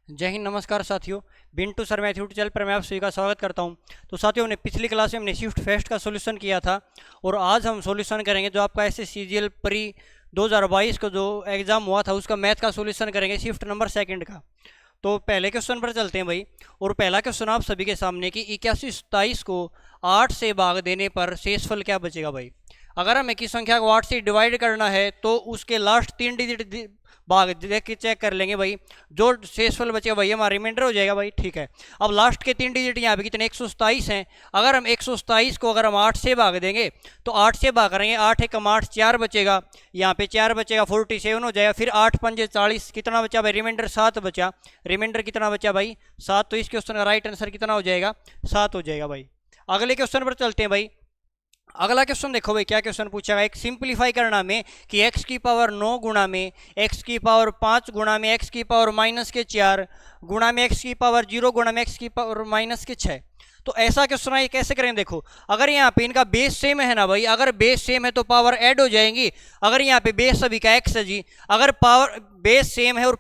जय हिंद, नमस्कार साथियों। बिंटू सर मैथ यूट्यूब चैनल पर मैं आप सभी का स्वागत करता हूं। तो साथियों, हमने पिछली क्लास में हमने शिफ्ट फेस्ट का सॉल्यूशन किया था और आज हम सॉल्यूशन करेंगे जो आपका SSCGL प्री 2022 को जो एग्ज़ाम हुआ था उसका मैथ का सॉल्यूशन करेंगे, शिफ्ट नंबर सेकंड का। तो पहले क्वेश्चन पर चलते हैं भाई। और पहला क्वेश्चन आप सभी के सामने कि 8127 को 8 से भाग देने पर शेषफल क्या बचेगा भाई। अगर हमें किस संख्या को 8 से डिवाइड करना है तो उसके लास्ट 3 डिजिट भाग देख के चेक कर लेंगे भाई, जो शेषफल बचेगा भाई हमारा रिमाइंडर हो जाएगा भाई। ठीक है, अब लास्ट के 3 डिजिट यहाँ पे कितने 127 हैं। अगर हम 127 को अगर हम 8 से भाग देंगे तो 8 से भाग करेंगे, 8 एकम 8 4 बचेगा, यहाँ पे 4 बचेगा 47 हो जाएगा। फिर 8 पंजे 40, कितना बचा भाई रिमाइंडर 7 बचा। रिमाइंडर कितना बचा भाई 7। तो इस क्वेश्चन का राइट आंसर कितना हो जाएगा 7 हो जाएगा भाई। अगले क्वेश्चन पर चलते हैं भाई। अगला क्वेश्चन देखो भाई, क्या क्वेश्चन पूछा गया। एक सिंप्लीफाई करना में कि x की पावर 9 गुणा में x की पावर 5 गुणा में x की पावर माइनस के 4 गुणा में x की पावर 0 गुणा में x की पावर माइनस के 6। तो ऐसा क्वेश्चन है, कैसे करेंगे देखो। अगर यहाँ पे इनका बेस सेम है ना भाई, अगर बेस सेम है तो पावर ऐड हो जाएंगी। अगर यहाँ पे बेस सभी का x है जी, अगर पावर बेस सेम है और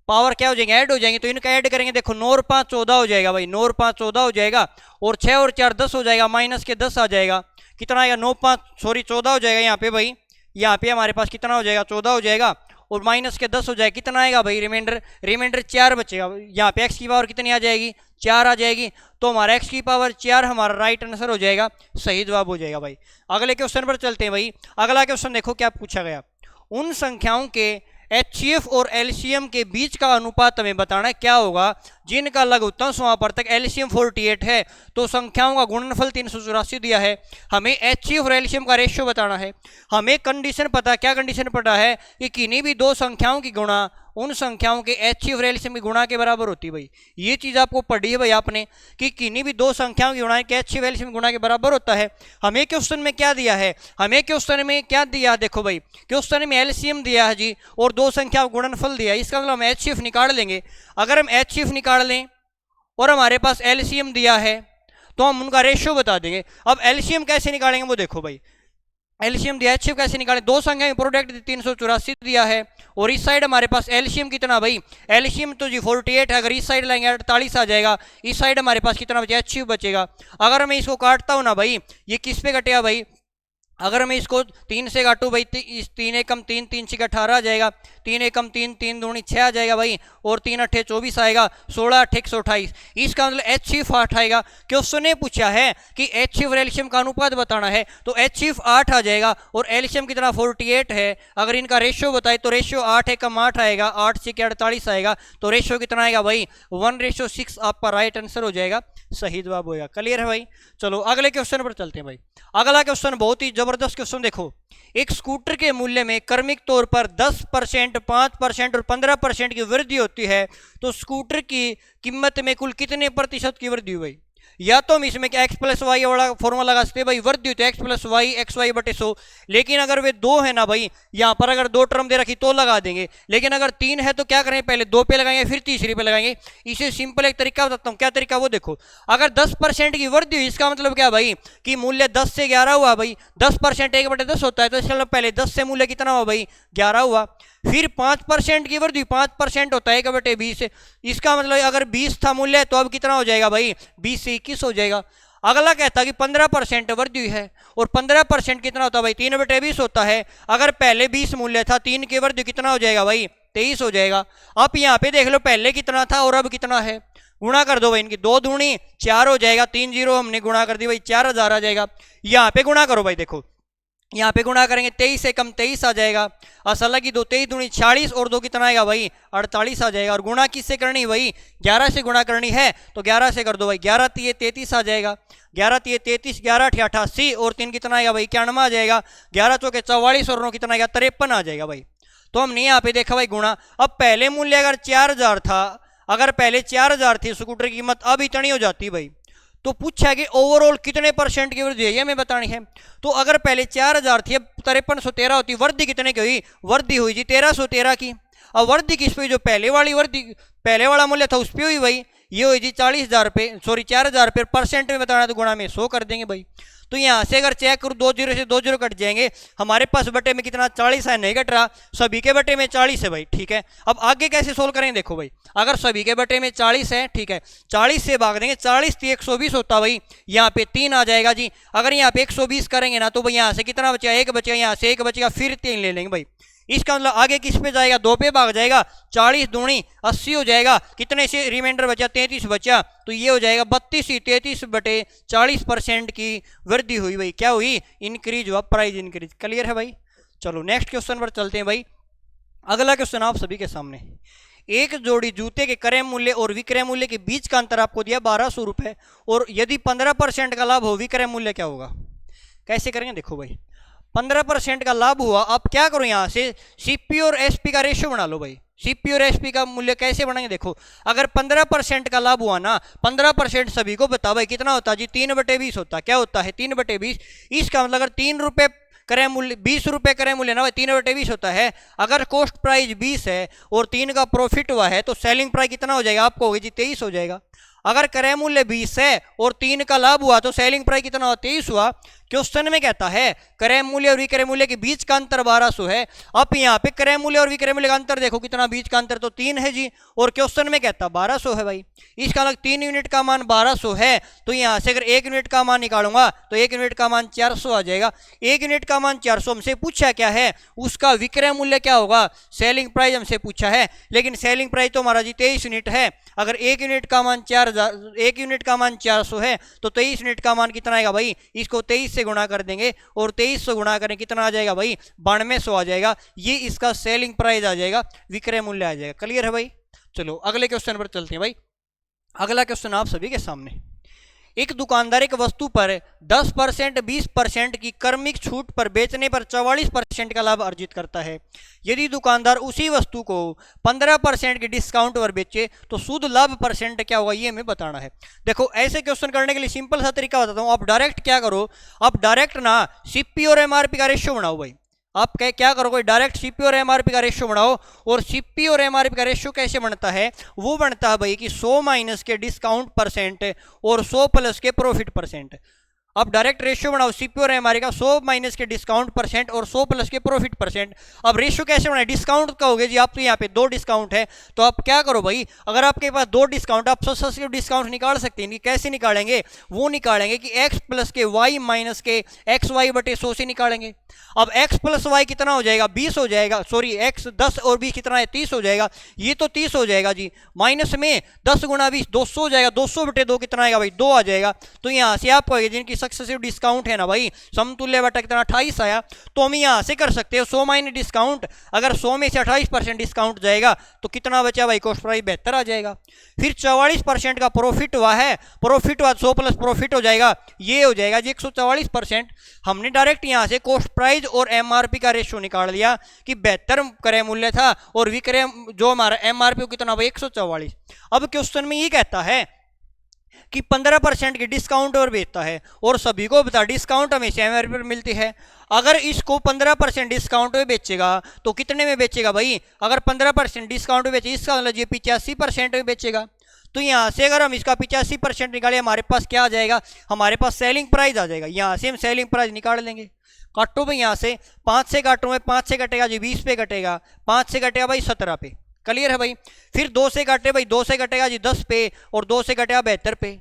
पावर क्या हो जाएंगे ऐड हो जाएंगे, तो इनका ऐड करेंगे। देखो 9 और 5 14 हो जाएगा भाई, 9 और 5 14 हो जाएगा और 6 और 4 10 हो जाएगा, माइनस के 10 आ जाएगा। कितना आएगा 9 5 सॉरी 14 हो जाएगा यहाँ पे भाई। यहाँ पे हमारे पास कितना हो जाएगा 14 हो जाएगा और माइनस के 10 हो जाएगा। कितना आएगा भाई रिमाइंडर 4 बचेगा। यहाँ पे x की पावर कितनी आ जाएगी 4 आ जाएगी। तो हमारा x की पावर 4 हमारा राइट आंसर हो जाएगा, सही जवाब हो जाएगा भाई। अगले क्वेश्चन पर चलते हैं भाई। अगला क्वेश्चन देखो क्या पूछा गया। उन संख्याओं के HCF और LCM के बीच का अनुपात हमें बताना है क्या होगा जिनका लघुत्तम समापवर्तक LCM 48 है। तो संख्याओं का गुणनफल 384 दिया है, हमें HCF और LCM का रेशियो बताना है। हमें कंडीशन पता, क्या कंडीशन पता है कि किन्हीं भी दो संख्याओं की गुणा उन संख्याओं के HCF और LCM की गुणा के बराबर होती है भाई। ये चीज आपको पढ़ी है भाई आपने कि किन्हीं भी दो संख्याओं की गुणा के HCF LCM गुणा के बराबर होता है। हमें क्वेश्चन में क्या दिया है, हमें क्वेश्चन में क्या दिया देखो भाई, क्वेश्चन में LCM दिया है जी और दो संख्याओं का गुणनफल दिया है। इसका मतलब हम HCF निकाल लेंगे। अगर हम HCF निकाल लें और हमारे पास LCM दिया है तो हम उनका रेशियो बता देंगे। अब LCM कैसे निकालेंगे वो देखो भाई। एलसीएम दिया, HCF कैसे निकाले। दो संख्या में प्रोडक्ट 384 दिया है और इस साइड हमारे पास एलसीएम कितना भाई, एलसीएम तो जी 48 है। अगर इस साइड लाएंगे 48 आ जाएगा। इस साइड हमारे पास कितना बचेगा HCF बचेगा। अगर मैं इसको काटता हूं ना भाई, ये किस पे कटेगा भाई, अगर मैं इसको 3 से काटूँ भाई, 3 एकम 3 3 6 18 आ जाएगा, 3 एकम 3 3 दूनी 6 आ जाएगा भाई और 3 अट्ठे 24 आएगा, 16 अट्ठे 128। इसका मतलब HCF 8 आएगा। क्वेश्चन ने पूछा है कि HCF और LCM का अनुपात बताना है तो HCF 8 आ जाएगा और LCM कितना 48 है। अगर इनका रेशियो बताए तो रेशियो 8 एकम 8 आएगा, 8 6 48 आएगा। तो रेशियो कितना आएगा भाई 1:6 आपका राइट आंसर हो जाएगा, सही जवाब होगा। क्लियर है भाई। चलो अगले क्वेश्चन पर चलते हैं भाई। अगला क्वेश्चन बहुत ही जबरदस्त क्वेश्चन देखो। एक स्कूटर के मूल्य में क्रमिक तौर पर 10%, 5% और 15% की वृद्धि होती है तो स्कूटर की कीमत में कुल कितने प्रतिशत की वृद्धि हुई। या तो हम इसमें क्या x प्लस वाई वाला फॉर्मूला लगा सकते हैं भाई, वृद्धि होती है x plus Y X Y बटे 100। लेकिन अगर वे दो है ना भाई, यहाँ पर अगर दो टर्म दे रखी तो लगा देंगे, लेकिन अगर 3 है तो क्या करेंगे पहले 2 पे लगाएंगे फिर तीसरी पे लगाएंगे। इसे सिंपल एक तरीका बताता हूँ, क्या तरीका वो देखो। अगर 10% की वृद्धि हुई इसका मतलब क्या भाई कि मूल्य 10 से 11 हुआ भाई, 10% 1/10 होता है तो इसका मतलब पहले 10 से मूल्य कितना हुआ भाई 11 हुआ। फिर 5% की वृद्धि, 5% होता है 1/20। इसका मतलब अगर 20 था मूल्य तो अब कितना हो जाएगा भाई 20 से 21 हो जाएगा। अगला कहता है कि 15% वृद्धि हुई है और 15% कितना होता है भाई 3/20 होता है। अगर पहले 20 मूल्य था, 3 की वृद्धि कितना हो जाएगा भाई 23 हो जाएगा। अब यहाँ पे देख लो पहले कितना था और अब कितना है, गुणा कर दो भाई, इनकी 2 दूनी 4 हो जाएगा, 3 0 हमने गुणा कर दी भाई 4000 आ जाएगा। यहाँ पे गुणा करो भाई, देखो यहाँ पे गुणा करेंगे 23 से कम 23 आ जाएगा। असल की 2 23 दूनी 40 और 2 कितना आएगा भाई 48 आ जाएगा। और गुणा किससे करनी है भाई 11 से गुणा करनी है तो 11 से कर दो भाई, 11 3 33 आ जाएगा, 11 3 33, 11 8 88 और 3 कितना आएगा भाई 91 आ जाएगा, 11 चौके 44 और 9 कितना आएगा 53 आ जाएगा भाई। तो हमने यहाँ पे देखा भाई गुणा। अब पहले मूल्य अगर 4000 था, अगर पहले 4000 थी स्कूटर की कीमत अब इतनी हो जाती भाई, तो पूछा कि ओवरऑल कितने परसेंट की वृद्धि है ये हमें बतानी है। तो अगर पहले 4000 थी अब 5313 होती, वृद्धि कितने की हुई, वृद्धि हुई जी 1313 की। अब वृद्धि किस पे, जो पहले वाली वृद्धि पहले वाला मूल्य था उस पर हुई भाई, ये हुई जी 40,000 पे, सॉरी 4000 पे। परसेंट में बताना तो गुणा में 100 कर देंगे भाई। तो यहाँ से अगर चेक करूँ 2 जीरो से 2 जीरो कट जाएंगे, हमारे पास बटे में कितना 40 है, नहीं कट रहा, सभी के बटे में 40 है भाई, ठीक है। अब आगे कैसे सोल्व करेंगे देखो भाई, अगर सभी के बटे में 40 है, ठीक है, 40 से भाग देंगे, 40 तो 120 होता भाई, यहाँ पे 3 आ जाएगा जी। अगर यहाँ पे 120 करेंगे ना तो भाई यहाँ से कितना बचेगा, 1 बचेगा, यहाँ से 1 बचेगा, फिर 3 ले लेंगे भाई। इसका मतलब आगे किस पे जाएगा, 2 पे भाग जाएगा, 40 दूनी 80 हो जाएगा, कितने से रिमाइंडर बचा 33 बचा, तो ये हो जाएगा 32 ही 33 बटे 40% की वृद्धि हुई भाई, क्या हुई, इंक्रीज हुआ, प्राइस इंक्रीज। क्लियर है भाई। चलो नेक्स्ट क्वेश्चन पर चलते हैं भाई। अगला क्वेश्चन आप सभी के सामने, एक जोड़ी जूते के क्रय मूल्य और विक्रय मूल्य के बीच का अंतर आपको दिया 1200 रुपए, और यदि 15% का लाभ हो, विक्रय मूल्य क्या होगा। कैसे करेंगे देखो भाई, 15% का लाभ हुआ, आप क्या करो यहाँ से सीपी और एसपी का रेशियो बना लो भाई। सीपी और एसपी का मूल्य कैसे बनाएंगे देखो, अगर 15% का लाभ हुआ ना, 15% सभी को बता भाई कितना होता है जी, 3/20 होता है। क्या होता है 3/20, इसका मतलब अगर 3 रुपये क्रय मूल्य, 20 रुपये क्रय मूल्य ना भाई, 3/20 होता है। अगर कॉस्ट प्राइस 20 है और 3 का प्रॉफिट हुआ है तो सेलिंग प्राइस कितना हो जाएगा, आपको होगी जी 23 हो जाएगा। अगर क्रय मूल्य 20 है और 3 का लाभ हुआ तो सेलिंग प्राइस कितना हुआ, 23 हुआ। क्वेश्चन में कहता है क्रय मूल्य और विक्रय मूल्य के बीच का अंतर 1200 है। अब यहाँ पे क्रय मूल्य और विक्रय मूल्य का अंतर देखो कितना, बीच का अंतर तो 3 है जी, और क्वेश्चन में कहता 1200 है भाई। इसका अलग 3 यूनिट का मान 1200 है, तो यहाँ से अगर 1 यूनिट का मान निकालूंगा तो 1 यूनिट का मान 400 आ जाएगा। 1 यूनिट का मान 400, हमसे पूछा क्या है, उसका विक्रय मूल्य क्या होगा, सेलिंग प्राइस हमसे पूछा है, लेकिन सेलिंग प्राइस तो हमारा जी 23 यूनिट है। अगर 1 यूनिट का मान 400 है तो 23 यूनिट का मान कितना आएगा भाई, इसको 23 से गुणा कर देंगे और 23 से गुणा करें कितना आ जाएगा भाई, 9200 आ जाएगा। ये इसका सेलिंग प्राइस आ जाएगा, विक्रय मूल्य आ जाएगा। क्लियर है भाई। चलो अगले क्वेश्चन पर चलते हैं भाई। अगला क्वेश्चन आप सभी के सामने, एक दुकानदार एक वस्तु पर 10%, 20% की क्रमिक छूट पर बेचने पर 44% का लाभ अर्जित करता है। यदि दुकानदार उसी वस्तु को 15% के डिस्काउंट पर बेचे तो शुद्ध लाभ परसेंट क्या होगा, ये हमें बताना है। देखो ऐसे क्वेश्चन करने के लिए सिंपल सा तरीका बताता हूँ। आप डायरेक्ट क्या करो, आप डायरेक्ट ना सीपी और एमआरपी का रेशियो बनाओ भाई। आप क्या करोगे, डायरेक्ट सीपी और एमआरपी का रेशियो बनाओ। और सीपी और एमआरपी का रेशियो कैसे बनता है, वो बनता है भाई कि 100 माइनस के डिस्काउंट परसेंट और 100 प्लस के प्रॉफिट परसेंट। अब डायरेक्ट रेशियो बनाओ सीपी और एमआरपी का, 100 माइनस के डिस्काउंट परसेंट और 100 प्लस के प्रॉफिट परसेंट। अब रेशियो कैसे बनाए, डिस्काउंट कहोगे जी, आप तो यहाँ पे 2 डिस्काउंट है, तो आप क्या करो भाई, अगर आपके पास 2 डिस्काउंट, आप 100 के डिस्काउंट निकाल सकते हैं। कैसे निकालेंगे, वो निकालेंगे कि x प्लस के y माइनस के एक्स वाई बटे 100 से निकालेंगे। अब x प्लस वाई कितना हो जाएगा, 20 हो जाएगा, सॉरी x 10 और 20 कितना है, 30 हो जाएगा। ये तो 30 हो जाएगा जी, माइनस में 10 गुणा 20 200 हो जाएगा, 200 बटे 2 कितना आएगा भाई, 2 आ जाएगा। तो यहाँ से आप कहोगे जिनकी सक्सेसिव डिस्काउंट है ना भाई, समतुल्य बटा कितना 28 आया। तो हम यहाँ से कर सकते हो 100 माइनस डिस्काउंट, अगर 100 में से 28% डिस्काउंट जाएगा तो कितना बचा भाई, कॉस्ट प्राइस 72 आ जाएगा। फिर 44% का प्रॉफिट हुआ है, प्रॉफिट हुआ 100 प्लस प्रॉफिट हो जाएगा, ये हो जाएगा जी 144%। हमने डायरेक्ट यहाँ से कॉस्ट प्राइस और एमआरपी का रेशियो निकाल लिया कि 72 क्रय मूल्य था और विक्रय जो हमारा एमआरपी कितना भाई 144। अब क्वेश्चन में ये कहता है कि 15% की डिस्काउंट और बेचता है, और सभी को बता डिस्काउंट हमेशा एमआरपी पर मिलती है। अगर इसको 15% डिस्काउंट में बेचेगा तो कितने में बेचेगा भाई, अगर 15% डिस्काउंट में बेचे, इसका मतलब ये 85% में बेचेगा। तो यहाँ से अगर हम इसका 85% निकालें, हमारे पास क्या आ जाएगा, हमारे पास सेलिंग प्राइस आ जाएगा। यहाँ से हम सेलिंग प्राइस निकाल लेंगे। काटो भाई, यहाँ से 5 से काटो, में 5 से कटेगा जी 20 पे कटेगा, 5 से कटेगा भाई 17 पे। क्लियर है भाई। फिर 2 से काटे भाई, 2 से कटेगा जी 10 पे, और 2 से कटेगा 72 पे।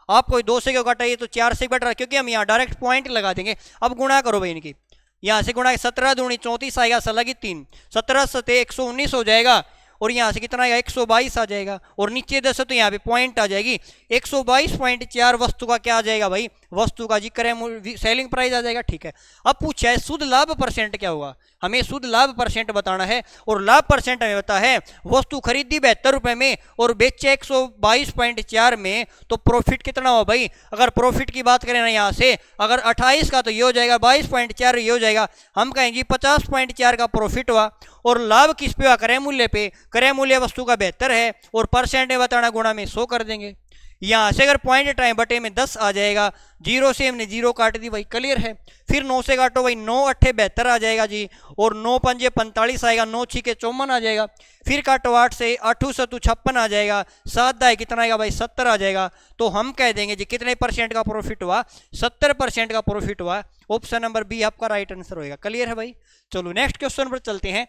आपको 2 से क्यों काटा, ये तो 4 से कट रहा है, क्योंकि हम यहाँ डायरेक्ट पॉइंट लगा देंगे। अब गुणा करो भाई इनकी, यहाँ से गुणा 17 दूनी 34 आएगा, 16 की 3, 17 सते 119 हो जाएगा, और यहाँ से कितना आएगा 122 आ जाएगा, और नीचे 10 तो यहाँ पे पॉइंट आ जाएगी 122.4। वस्तु का क्या आ जाएगा भाई, वस्तु का जी क्रय सेलिंग प्राइस आ जाएगा। ठीक है। अब पूछा है शुद्ध लाभ परसेंट क्या होगा, हमें शुद्ध लाभ परसेंट बताना है, और लाभ परसेंट हमें पता है वस्तु खरीदी 72 रुपये में और बेचे 122.4 में, तो प्रॉफिट कितना हो भाई। अगर प्रॉफिट की बात करें ना, यहाँ से अगर 28 का तो ये हो जाएगा, 22.4 ये हो जाएगा, हम कहेंगे 50.4 का प्रॉफिट हुआ। और लाभ किस पे हुआ, क्रय मूल्य पे। क्रय मूल्य वस्तु का 72 है और परसेंट बताना, गुणा में 100 कर देंगे। यहाँ से अगर पॉइंट हटाएं बटे में 10 आ जाएगा, 0 से हमने 0 काट दी भाई, क्लियर है। फिर 9 से काटो भाई, 9 अट्ठे 72 आ जाएगा जी, और 9 पंजे 45 आएगा, 9 छीके 54 आ जाएगा। फिर काटो 8 से, 8 सतु 56 आ जाएगा, 7 दाए कितना आएगा भाई 70 आ जाएगा। तो हम कह देंगे जी कितने % का प्रॉफिट हुआ, 70% का प्रॉफिट हुआ। ऑप्शन नंबर बी आपका राइट आंसर होएगा, क्लियर है भाई। चलो नेक्स्ट क्वेश्चन पर चलते हैं।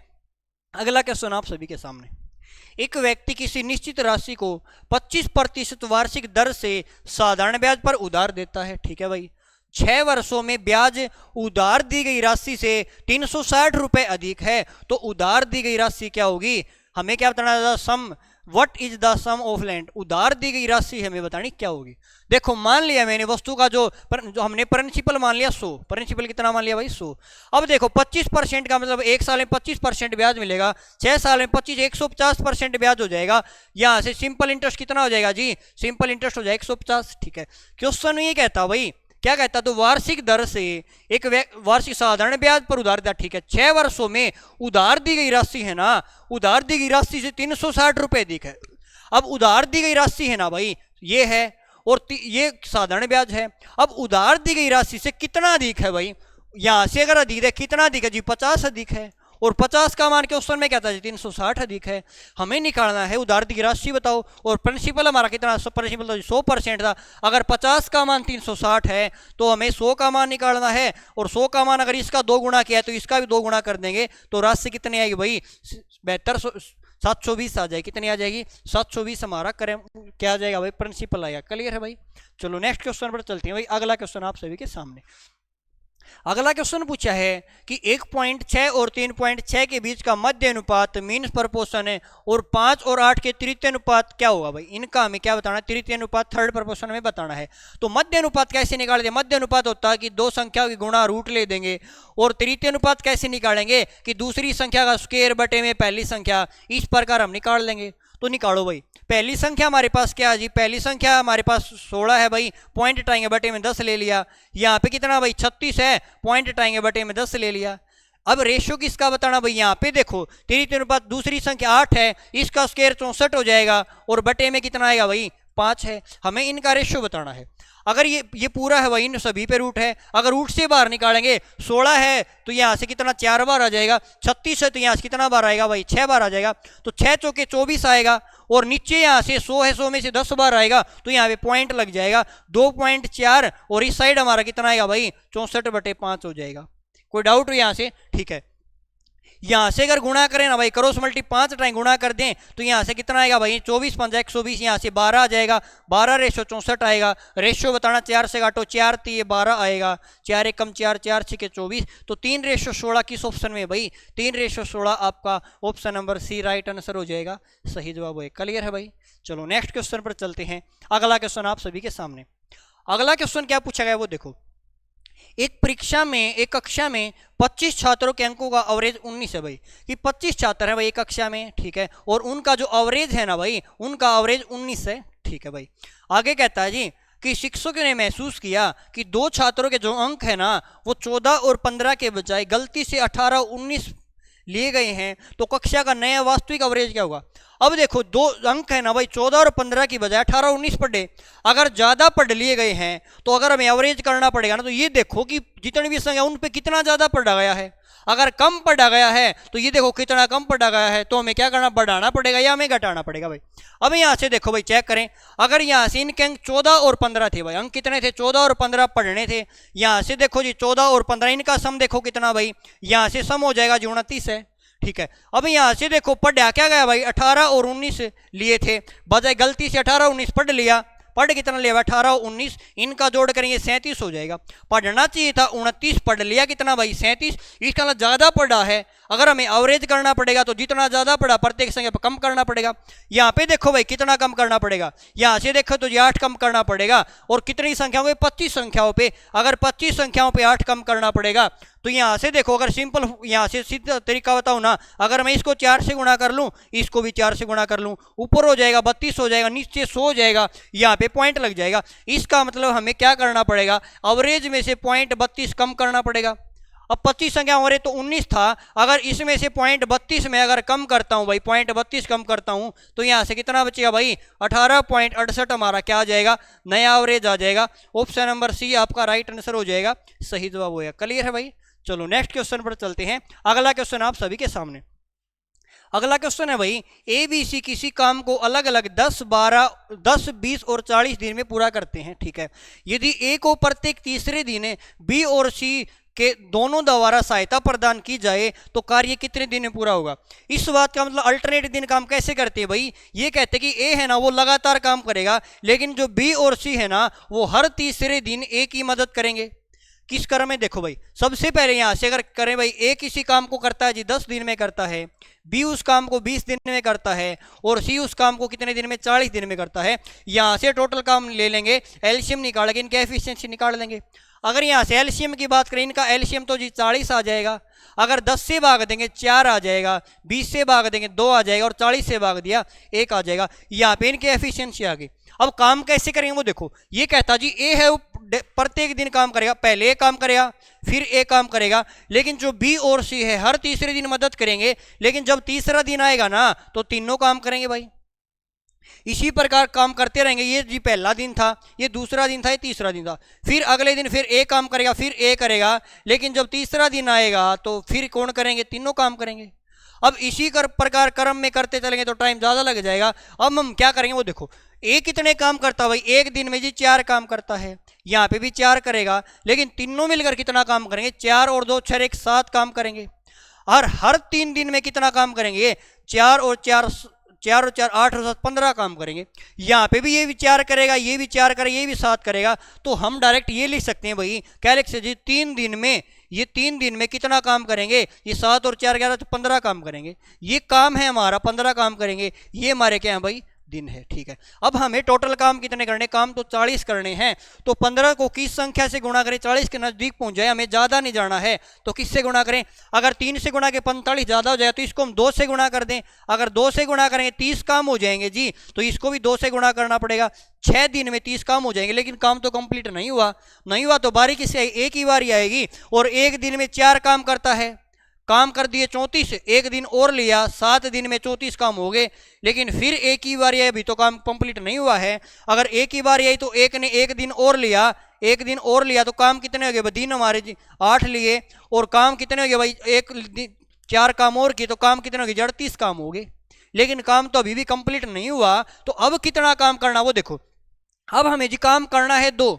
अगला क्वेश्चन आप सभी के सामने, एक व्यक्ति किसी निश्चित राशि को 25% वार्षिक दर से साधारण ब्याज पर उधार देता है, ठीक है भाई। 6 वर्षों में ब्याज उधार दी गई राशि से 360 रुपए अधिक है, तो उधार दी गई राशि क्या होगी, हमें क्या बताना है, sum what is the sum of land, उधार दी गई राशि हमें बतानी क्या होगी। देखो मान लिया मैंने वस्तु का जो हमने प्रिंसिपल मान लिया 100, प्रिंसिपल कितना मान लिया भाई 100। अब देखो 25% का मतलब 1 साल में 25% ब्याज मिलेगा, 6 साल में 25, 150% ब्याज हो जाएगा। यहाँ से सिंपल इंटरेस्ट कितना हो जाएगा जी, सिंपल इंटरेस्ट हो जाएगा 150, ठीक है। क्वेश्चन ये कहता भाई, क्या कहता, तो वार्षिक दर से एक वार्षिक साधारण ब्याज पर उधार दिया, ठीक है। 6 वर्षों में उधार दी गई राशि है ना, उधार दी गई राशि से 360 रुपए अधिक है। अब उधार दी गई राशि है ना भाई, ये है, और ये साधारण ब्याज है। अब उधार दी गई राशि से कितना अधिक है भाई, यहां से अगर अधिक है, कितना अधिक है जी, 50 अधिक है, और 50 का मान क्वेश्चन में क्या था जी 360 अधिक है। हमें निकालना है उधार दी राशि बताओ, और प्रिंसिपल हमारा कितना, प्रिंसिपल तो 100% था। अगर 50 का मान 360 है तो हमें 100 का मान निकालना है, और 100 का मान अगर इसका 2 गुना किया है तो इसका भी 2 गुना कर देंगे, तो राशि कितनी आएगी भाई 720 आ जाएगी। कितनी आ जाएगी 720 हमारा करें क्या आ जाएगा भाई, प्रिंसिपल आएगा, क्लियर है भाई। चलो नेक्स्ट क्वेश्चन पर चलते हैं भाई। अगला क्वेश्चन आप सभी के सामने, अगला क्वेश्चन पूछा है कि 1.6 और 3.6 के बीच का मध्य अनुपात मीन प्रपोर्शन है, और 5 और 8 के तृतीय अनुपात क्या होगा भाई, इनका हमें क्या बताना है, तृतीय अनुपात थर्ड प्रपोर्शन में बताना है। तो मध्य अनुपात कैसे निकालते हैं, मध्य अनुपात होता है कि दो संख्याओं की गुणा रूट ले देंगे, और तृतीय अनुपात कैसे निकालेंगे कि दूसरी संख्या का स्क्वायर बटे में पहली संख्या, इस प्रकार हम निकाल लेंगे। तो निकालो भाई, पहली संख्या हमारे पास क्या है जी, पहली संख्या हमारे पास 16 है भाई, पॉइंट हटाएंगे बटे में 10 ले लिया। यहाँ पे कितना भाई 36 है, पॉइंट हटाएंगे बटे में 10 ले लिया। अब रेशियो किसका बताना भाई, यहाँ पे देखो तृतीय अनुपात दूसरी संख्या 8 है, इसका स्क्वायर 64 हो जाएगा, और बटे में कितना आएगा भाई 5 है। हमें इनका रेशियो बताना है। अगर ये पूरा है भाई, इन सभी पे रूट है, अगर रूट से बाहर निकालेंगे 16 है तो यहाँ से कितना 4 बार आ जाएगा, 36 है तो यहाँ से कितना बार आएगा भाई 6 बार आ जाएगा, तो 6 चौके 24 आएगा, और नीचे यहाँ से 100 है, 100 में से 10 बार आएगा, तो यहाँ पे पॉइंट लग जाएगा 2.4, और इस साइड हमारा कितना आएगा भाई 64/5 हो जाएगा। कोई डाउट हो यहाँ से, ठीक है। यहाँ से अगर गुणा करें ना भाई, क्रॉस मल्टी 5 टाइम गुणा कर दें तो यहाँ से कितना आएगा भाई 24 5 120, यहाँ से 12 आ जाएगा, 12 रेशो 64 आएगा। रेशो बताना 4 से काटो, 4 3 12 आएगा, 4 1 कम 4 4 6 24, तो 3 रेशो 16 किस ऑप्शन में भाई, 3 रेशो 16 आपका option number C right answer हो जाएगा, सही जवाब है, क्लियर है भाई। चलो नेक्स्ट क्वेश्चन पर चलते हैं। अगला क्वेश्चन आप सभी के सामने, अगला क्वेश्चन क्या पूछा गया वो देखो। एक परीक्षा में, एक कक्षा में 25 छात्रों के अंकों का एवरेज 19 है भाई, कि 25 छात्र हैं भाई एक कक्षा में, ठीक है, और उनका जो एवरेज है ना भाई, उनका एवरेज 19 है, ठीक है भाई। आगे कहता है जी कि शिक्षकों ने महसूस किया कि 2 छात्रों के जो अंक है ना वो 14 और 15 के बजाय गलती से 18 19 लिए गए हैं, तो कक्षा का नया वास्तविक एवरेज क्या होगा। अब देखो 2 अंक है ना भाई, 14 और 15 की बजाय 18 19 पढ़े, अगर ज़्यादा पढ़ लिए गए हैं तो अगर हमें एवरेज करना पड़ेगा ना, तो ये देखो कि जितनी भी संख्या उन पे कितना ज़्यादा पढ़ा गया है। अगर कम पढ़ा गया है तो ये देखो कितना कम पढ़ा गया है, तो हमें क्या करना, बढ़ाना पड़ेगा या हमें घटाना पड़ेगा भाई। अब यहाँ से देखो भाई चेक करें, अगर यहाँ से इनके अंक 14 और 15 थे भाई, अंक कितने थे 14 और 15 पढ़ने थे। यहाँ से देखो जी 14 और 15 इनका सम देखो कितना भाई, यहाँ से सम हो जाएगा जी 29 है, ठीक है। अब यहाँ से देखो पढ़ा क्या गया भाई, 18 और 19 लिए थे, बजाय गलती से 18 19 पढ़ लिया, पढ़ कितना लिया 18 और 19, इनका जोड़ करेंगे 37 हो जाएगा। पढ़ना चाहिए था 29, पढ़ लिया कितना भाई 37, इसका ज़्यादा पढ़ा है। अगर हमें एवरेज करना पड़ेगा तो जितना ज़्यादा पढ़ा प्रत्येक संख्या पर कम करना पड़ेगा। यहाँ पे देखो भाई कितना कम करना पड़ेगा, यहाँ से देखो तो ये 8 कम करना पड़ेगा, और कितनी संख्याओं पे 25 संख्याओं पे, अगर 25 संख्याओं पे 8 कम करना पड़ेगा, तो यहाँ से देखो अगर सिंपल यहाँ से सीधा तरीका बताऊँ ना, अगर मैं इसको 4 से गुणा कर लूँ, इसको भी 4 से गुणा कर लूँ, ऊपर हो जाएगा 32 हो जाएगा, नीचे 100 हो जाएगा, यहाँ पे पॉइंट लग जाएगा। इसका मतलब हमें क्या करना पड़ेगा, एवरेज में से पॉइंट 32 कम करना पड़ेगा। अब 25 संख्या हो रही तो 19 था, अगर इसमें से .32 में अगर कम करता हूं भाई, .32 कम करता हूं तो यहां से कितना बचेगा भाई, 18.68 हमारा क्या आ जाएगा, नया एवरेज आ जाएगा। ऑप्शन नंबर सी आपका राइट आंसर हो जाएगा, सही जवाब होगा। क्लियर है भाई। चलो नेक्स्ट क्वेश्चन पर चलते हैं। अगला क्वेश्चन आप सभी के सामने, अगला क्वेश्चन है भाई, ए बी सी किसी काम को अलग अलग 10, 12, 10, 20 और 40 दिन में पूरा करते हैं। ठीक है, यदि ए को प्रत्येक तीसरे दिन बी और सी के दोनों द्वारा सहायता प्रदान की जाए तो कार्य कितने दिन में पूरा होगा। इस बात का मतलब अल्टरनेट दिन काम कैसे करते हैं भाई, ये कहते हैं कि ए है ना वो लगातार काम करेगा, लेकिन जो बी और सी है ना वो हर तीसरे दिन ए की मदद करेंगे। किस क्रम में, देखो भाई सबसे पहले यहां से अगर करें भाई, ए किसी काम को करता है जी 10 दिन में करता है, बी उस काम को 20 दिन में करता है और सी उस काम को कितने दिन में, 40 दिन में करता है। यहां से टोटल काम ले लेंगे, एलसीएम निकालेंगे, इनके एफिशिएंसी निकाल लेंगे। अगर यहां से एलसीएम की बात करें, इनका एलसीएम तो जी 40 आ जाएगा, अगर 10 से भाग देंगे 4 आ जाएगा, 20 से भाग देंगे 2 आ जाएगा और 40 से भाग दिया 1 आ जाएगा। यहाँ पे इनकी एफिशिएंसी आ गई। अब काम कैसे करेंगे वो देखो, ये कहता जी ए है वो प्रत्येक दिन काम करेगा, पहले ए काम करेगा फिर ए काम करेगा, लेकिन जो बी और सी है हर तीसरे दिन मदद करेंगे, लेकिन जब तीसरा दिन आएगा ना तो तीनों काम करेंगे भाई। इसी प्रकार काम करते रहेंगे। ये जी पहला दिन था, ये दूसरा दिन था, ये तीसरा दिन था, फिर अगले दिन फिर ए काम करेगा, फिर ए करेगा, लेकिन जब तीसरा दिन आएगा तो फिर कौन करेंगे, तीनों काम करेंगे। अब इसी प्रकार क्रम में करते चलेंगे तो टाइम ज़्यादा लग जाएगा। अब हम क्या करेंगे वो देखो, ए कितने काम करता है भाई, एक दिन में जी 4 काम करता है, यहाँ पे भी 4 करेगा, लेकिन तीनों मिलकर कितना काम करेंगे, 4 और 2 6 1 7 काम करेंगे। और हर 3 दिन में कितना काम करेंगे, 4 और 4 8 और 7 15 काम करेंगे। यहाँ पे भी ये विचार करेगा, ये विचार करेगा, ये भी 7 करेगा, तो हम डायरेक्ट ये लिख सकते हैं भाई कैलकुलेट से जी 3 दिन में, ये 3 दिन में कितना काम करेंगे, ये 7 और 4 11 तो 15 काम करेंगे। ये काम है हमारा 15 काम करेंगे, ये हमारे क्या है भाई दिन है। ठीक है, अब हमें टोटल काम कितने करने, काम तो 40 करने हैं, तो 15 को किस संख्या से गुणा करें, 40 के नजदीक पहुंच जाए, हमें ज्यादा नहीं जाना है तो किससे गुणा करें। अगर 3 से गुणा के 45 ज्यादा हो जाए तो इसको हम 2 से गुणा कर दें, अगर 2 से गुणा करेंगे 30 काम हो जाएंगे जी, तो इसको भी 2 से गुणा करना पड़ेगा। 6 दिन में 30 काम हो जाएंगे, लेकिन काम तो कंप्लीट नहीं हुआ तो बारी किससे, एक ही बारी आएगी। और एक दिन में 4 काम करता है, काम कर दिए 34, एक दिन और लिया 7 दिन में 34 काम हो गए, लेकिन फिर एक ही बार आई, अभी तो काम कंप्लीट नहीं हुआ है। अगर एक ही बार आई तो एक ने एक दिन और लिया, एक दिन और लिया तो काम कितने हो गए, दिन हमारे 8 लिए, और काम कितने हो गए भाई, 4 काम और किए तो काम कितने हो गए, 38 काम हो गए, लेकिन काम तो अभी भी कंप्लीट नहीं हुआ। तो अब कितना काम करना वो देखो, अब हमें जी काम करना है 2।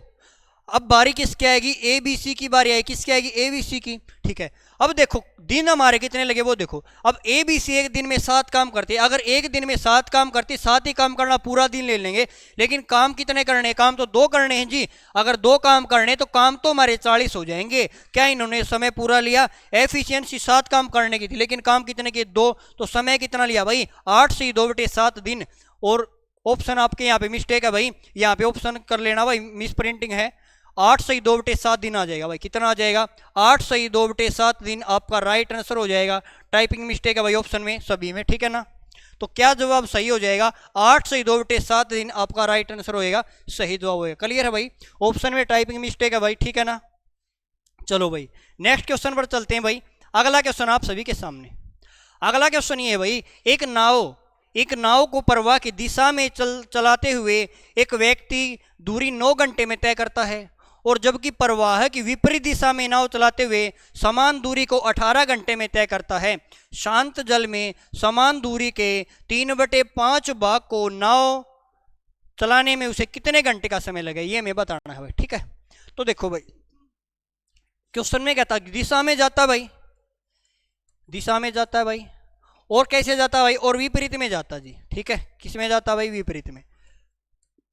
अब बारी किसकी आएगी, ए बी सी की बारी आएगी, किसकी आएगी, ए बी सी की। ठीक है, अब देखो दिन हमारे कितने लगे वो देखो, अब ए बी सी एक दिन में 7 काम करते हैं, अगर एक दिन में 7 काम करते, 7 ही काम करना पूरा दिन ले लेंगे, लेकिन काम कितने करने हैं, काम तो 2 करने हैं जी। अगर 2 काम करने तो काम तो हमारे 40 हो जाएंगे। क्या इन्होंने समय पूरा लिया, एफिशिएंसी 7 काम करने की थी, लेकिन काम कितने के 2, तो समय कितना लिया भाई 8 से 2/7 दिन। और ऑप्शन आपके यहाँ पे मिस्टेक है भाई, यहाँ पे ऑप्शन कर लेना भाई, मिस प्रिंटिंग है। 8 से 2/7 दिन आ जाएगा भाई, कितना आ जाएगा 8 से 2/7 दिन आपका राइट आंसर हो जाएगा। टाइपिंग मिस्टेक है भाई ऑप्शन में सभी में, ठीक है ना। तो क्या जवाब सही हो जाएगा, 8 से 2/7 दिन आपका राइट आंसर होएगा, सही जवाब होएगा। क्लियर है भाई, ऑप्शन में टाइपिंग मिस्टेक है भाई, ठीक है ना। चलो भाई नेक्स्ट क्वेश्चन पर चलते हैं भाई। अगला क्वेश्चन आप सभी के सामने, अगला क्वेश्चन ये है भाई, एक नाव को प्रवाह की दिशा में चलाते हुए एक व्यक्ति दूरी 9 घंटे में तय करता है, और जबकि प्रवाह की विपरीत दिशा में नाव चलाते हुए समान दूरी को 18 घंटे में तय करता है। शांत जल में समान दूरी के 3/5 भाग को नाव चलाने में उसे कितने घंटे का समय लगे, ये हमें बताना है भाई। ठीक है, तो देखो भाई क्वेश्चन में कहता दिशा में जाता भाई, दिशा में जाता है भाई, और कैसे जाता है भाई, और विपरीत में जाता जी। ठीक है, किस में जाता भाई, विपरीत में।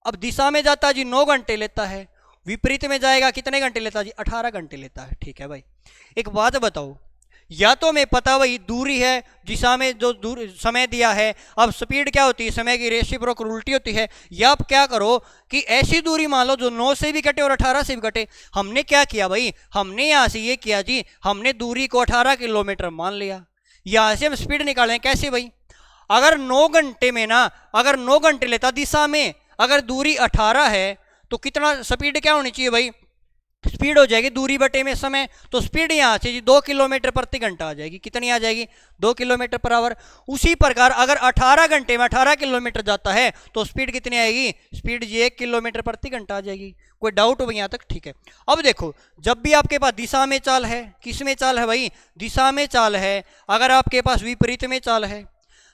अब दिशा में जाता जी 9 घंटे लेता है, विपरीत में जाएगा कितने घंटे लेता जी, 18 घंटे लेता है। ठीक है भाई, एक बात बताओ, या तो हमें पता भाई दूरी है, दिशा में जो दूर समय दिया है, अब स्पीड क्या होती है, समय की रेसिप्रोकल उल्टी होती है, या आप क्या करो कि ऐसी दूरी मान लो जो 9 से भी कटे और 18 से भी कटे। हमने क्या किया भाई, हमने यहाँ से ये किया जी, हमने दूरी को 18 किलोमीटर मान लिया। यहाँ से हम स्पीड निकालें कैसे भाई, अगर 9 घंटे में ना, अगर 9 घंटे लेता दिशा में, अगर दूरी 18 है तो कितना स्पीड क्या होनी चाहिए भाई, स्पीड हो जाएगी दूरी बटे में समय, तो स्पीड यहाँ से जी 2 किलोमीटर प्रति घंटा आ जाएगी। कितनी आ जाएगी? 2 किलोमीटर पर आवर। उसी प्रकार अगर 18 घंटे में 18 किलोमीटर जाता है तो स्पीड कितनी आएगी? स्पीड जी 1 किलोमीटर प्रति घंटा आ जाएगी। कोई डाउट हो यहाँ तक? ठीक है। अब देखो, जब भी आपके पास दिशा में चाल है, किस में चाल है भाई? दिशा में चाल है। अगर आपके पास विपरीत में चाल है,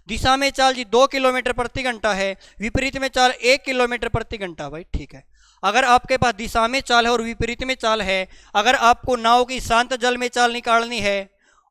दिशा में चाल जी 2 किलोमीटर प्रति घंटा है, विपरीत में चाल 1 किलोमीटर प्रति घंटा भाई। ठीक है। अगर आपके पास दिशा में चाल है और विपरीत में चाल है, अगर आपको नाव की शांत जल में चाल निकालनी है,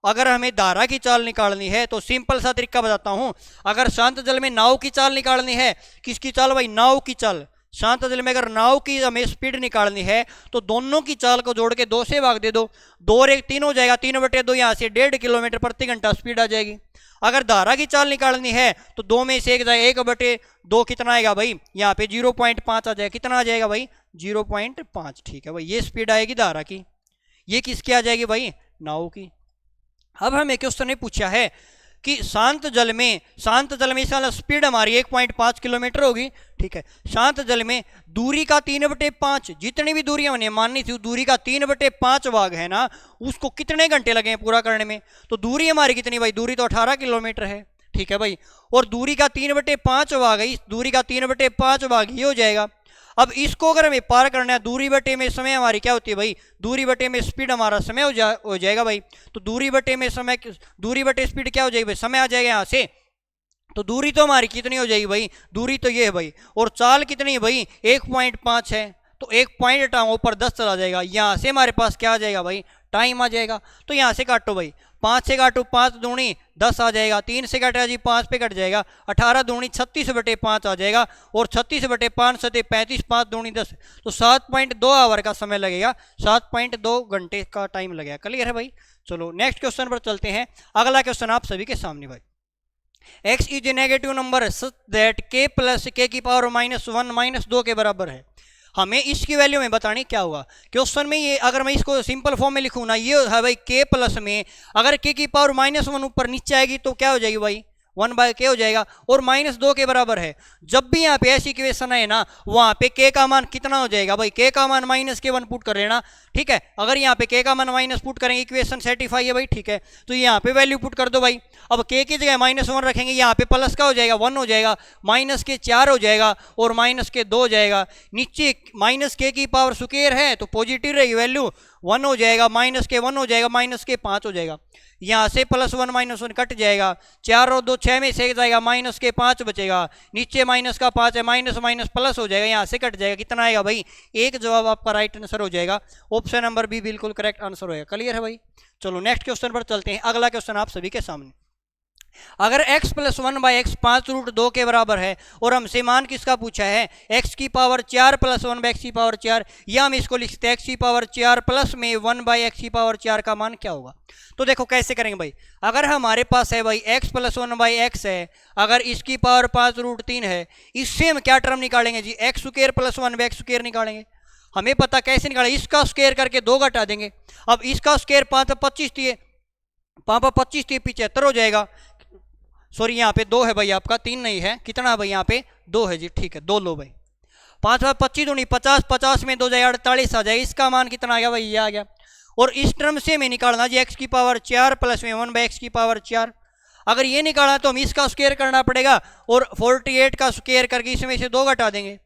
अगर हमें धारा की चाल निकालनी है, तो सिंपल सा तरीका बताता हूं। अगर शांत जल में नाव की चाल निकालनी है, किसकी चाल भाई? नाव की चाल। शांत जल में अगर नाव की हमें स्पीड निकालनी है तो दोनों की चाल को जोड़ के 2 से भाग दे दो, 2 और 1 3 हो जाएगा, 3/2 यहाँ से 1.5 किलोमीटर प्रति घंटा स्पीड आ जाएगी। अगर धारा की चाल निकालनी है तो 2 में से 1 जाए, 1/2 कितना आएगा भाई? यहाँ पे 0.5 आ जाएगा। कितना आ जाएगा भाई? 0.5। ठीक है भाई, ये स्पीड आएगी धारा की। ये किसकी आ जाएगी भाई? नाव की। अब हमें क्वेश्चन ने पूछा है कि शांत जल में इसका स्पीड हमारी 1.5 किलोमीटर होगी। ठीक है। शांत जल में दूरी का 3/5, जितनी भी दूरी हमने माननी थी दूरी का 3/5 भाग है ना, उसको कितने घंटे लगे हैं पूरा करने में? तो दूरी हमारी कितनी भाई? दूरी तो 18 किलोमीटर है। ठीक है भाई। और दूरी का 3/5 भाग है, इस दूरी का 3/5 भाग ये हो जाएगा। अब इसको अगर हमें पार करना है, दूरी बटे में समय हमारी क्या होती है भाई? दूरी बटे में स्पीड हमारा समय हो जाएगा भाई। तो दूरी बटे में समय, दूरी बटे स्पीड क्या हो जाएगी भाई? समय आ जाएगा यहाँ से। तो दूरी तो हमारी कितनी हो जाएगी भाई? दूरी तो ये है भाई। और चाल कितनी है भाई? 1.5 है। तो 1 पॉइंट हटाओ, ऊपर 10 चला जाएगा। यहाँ से हमारे पास क्या आ जाएगा भाई? टाइम आ जाएगा। तो यहाँ से काटो भाई, 5 से काटो, 5 दूनी 10 आ जाएगा। 3 से काटेगा जी 5 पे कट जाएगा, 18 दूनी 36/5 आ जाएगा। और 36/5 से 35, 5 दूनी 10, तो 7.2 आवर का समय लगेगा, 7.2 घंटे का टाइम लगेगा। क्लियर है भाई? चलो नेक्स्ट क्वेश्चन पर चलते हैं। अगला क्वेश्चन आप सभी के सामने भाई। x is a negative number such that k plus k की पावर -1 -2 के बराबर है। हमें इसकी वैल्यू में बतानी क्या होगा क्वेश्चन में। ये अगर मैं इसको सिंपल फॉर्म में लिखूँ ना, ये है भाई k प्लस में अगर k की पावर -1 ऊपर नीचे आएगी तो क्या हो जाएगी भाई? 1/k हो जाएगा। और -2 के बराबर है। जब भी यहाँ पे ऐसी इक्वेशन है ना, वहाँ पे k का मान कितना हो जाएगा भाई? k का मान -k1 पुट कर लेना। ठीक है। अगर यहाँ पे k का मान माइनस पुट करेंगे, इक्वेशन सेटिफाई है भाई। ठीक है। तो यहाँ पे वैल्यू पुट कर दो भाई। अब k की जगह -1 रखेंगे, यहाँ पे प्लस का हो जाएगा 1 हो जाएगा, -k4 हो जाएगा और -k2 हो जाएगा। नीचे -k की पावर स्क्वायर है तो पॉजिटिव रहेगी वैल्यू, 1 हो जाएगा, -k1 हो जाएगा, -k5 हो जाएगा। यहाँ से +1 -1 कट जाएगा, 4 और 2 6 में से जाएगा, -k5 बचेगा। नीचे -5 है, माइनस माइनस प्लस हो जाएगा, यहाँ से कट जाएगा। कितना आएगा भाई? 1 जवाब आपका राइट आंसर हो जाएगा। ऑप्शन नंबर बी बिल्कुल करेक्ट आंसर होगा। क्लियर है भाई? चलो नेक्स्ट क्वेश्चन पर चलते हैं। अगला क्वेश्चन आप सभी के सामने। अगर x + 1/x 5√2 के बराबर है और हमसे मान किसका पूछा है? x की पावर 4 + 1/x की पावर 4, या हम इसको लिखते हैं x की पावर 4 प्लस में 1/x की पावर 4 का मान क्या होगा? तो देखो कैसे करेंगे भाई। अगर हमारे पास है भाई x + 1/x है, अगर इसकी पावर 5√3 है, इससे हम क्या टर्म निकालेंगे जी? x² + 1/x² निकालेंगे। हमें पता कैसे निकालेंगे? इसका स्क्वायर करके 2 घटा देंगे। अब इसका स्क्वायर 5 25 थी, 5 25 थी, 75 हो जाएगा। सॉरी यहाँ पे 2 है भाई, आपका 3 नहीं है। कितना है भाई? यहाँ पे 2 है जी। ठीक है, 2 लो भाई। 5 25 दूनी 50, 50 में 2 जाएगा, 48 आ जाएगा। इसका मान कितना आ गया भाई? ये आ गया। और इस टर्म से हमें निकालना जी x की पावर 4 प्लस में 1/x की पावर 4। अगर ये निकाला तो हम इसका स्क्वायर करना पड़ेगा और 48 का स्क्वायर करके इसमें से 2 घटा देंगे।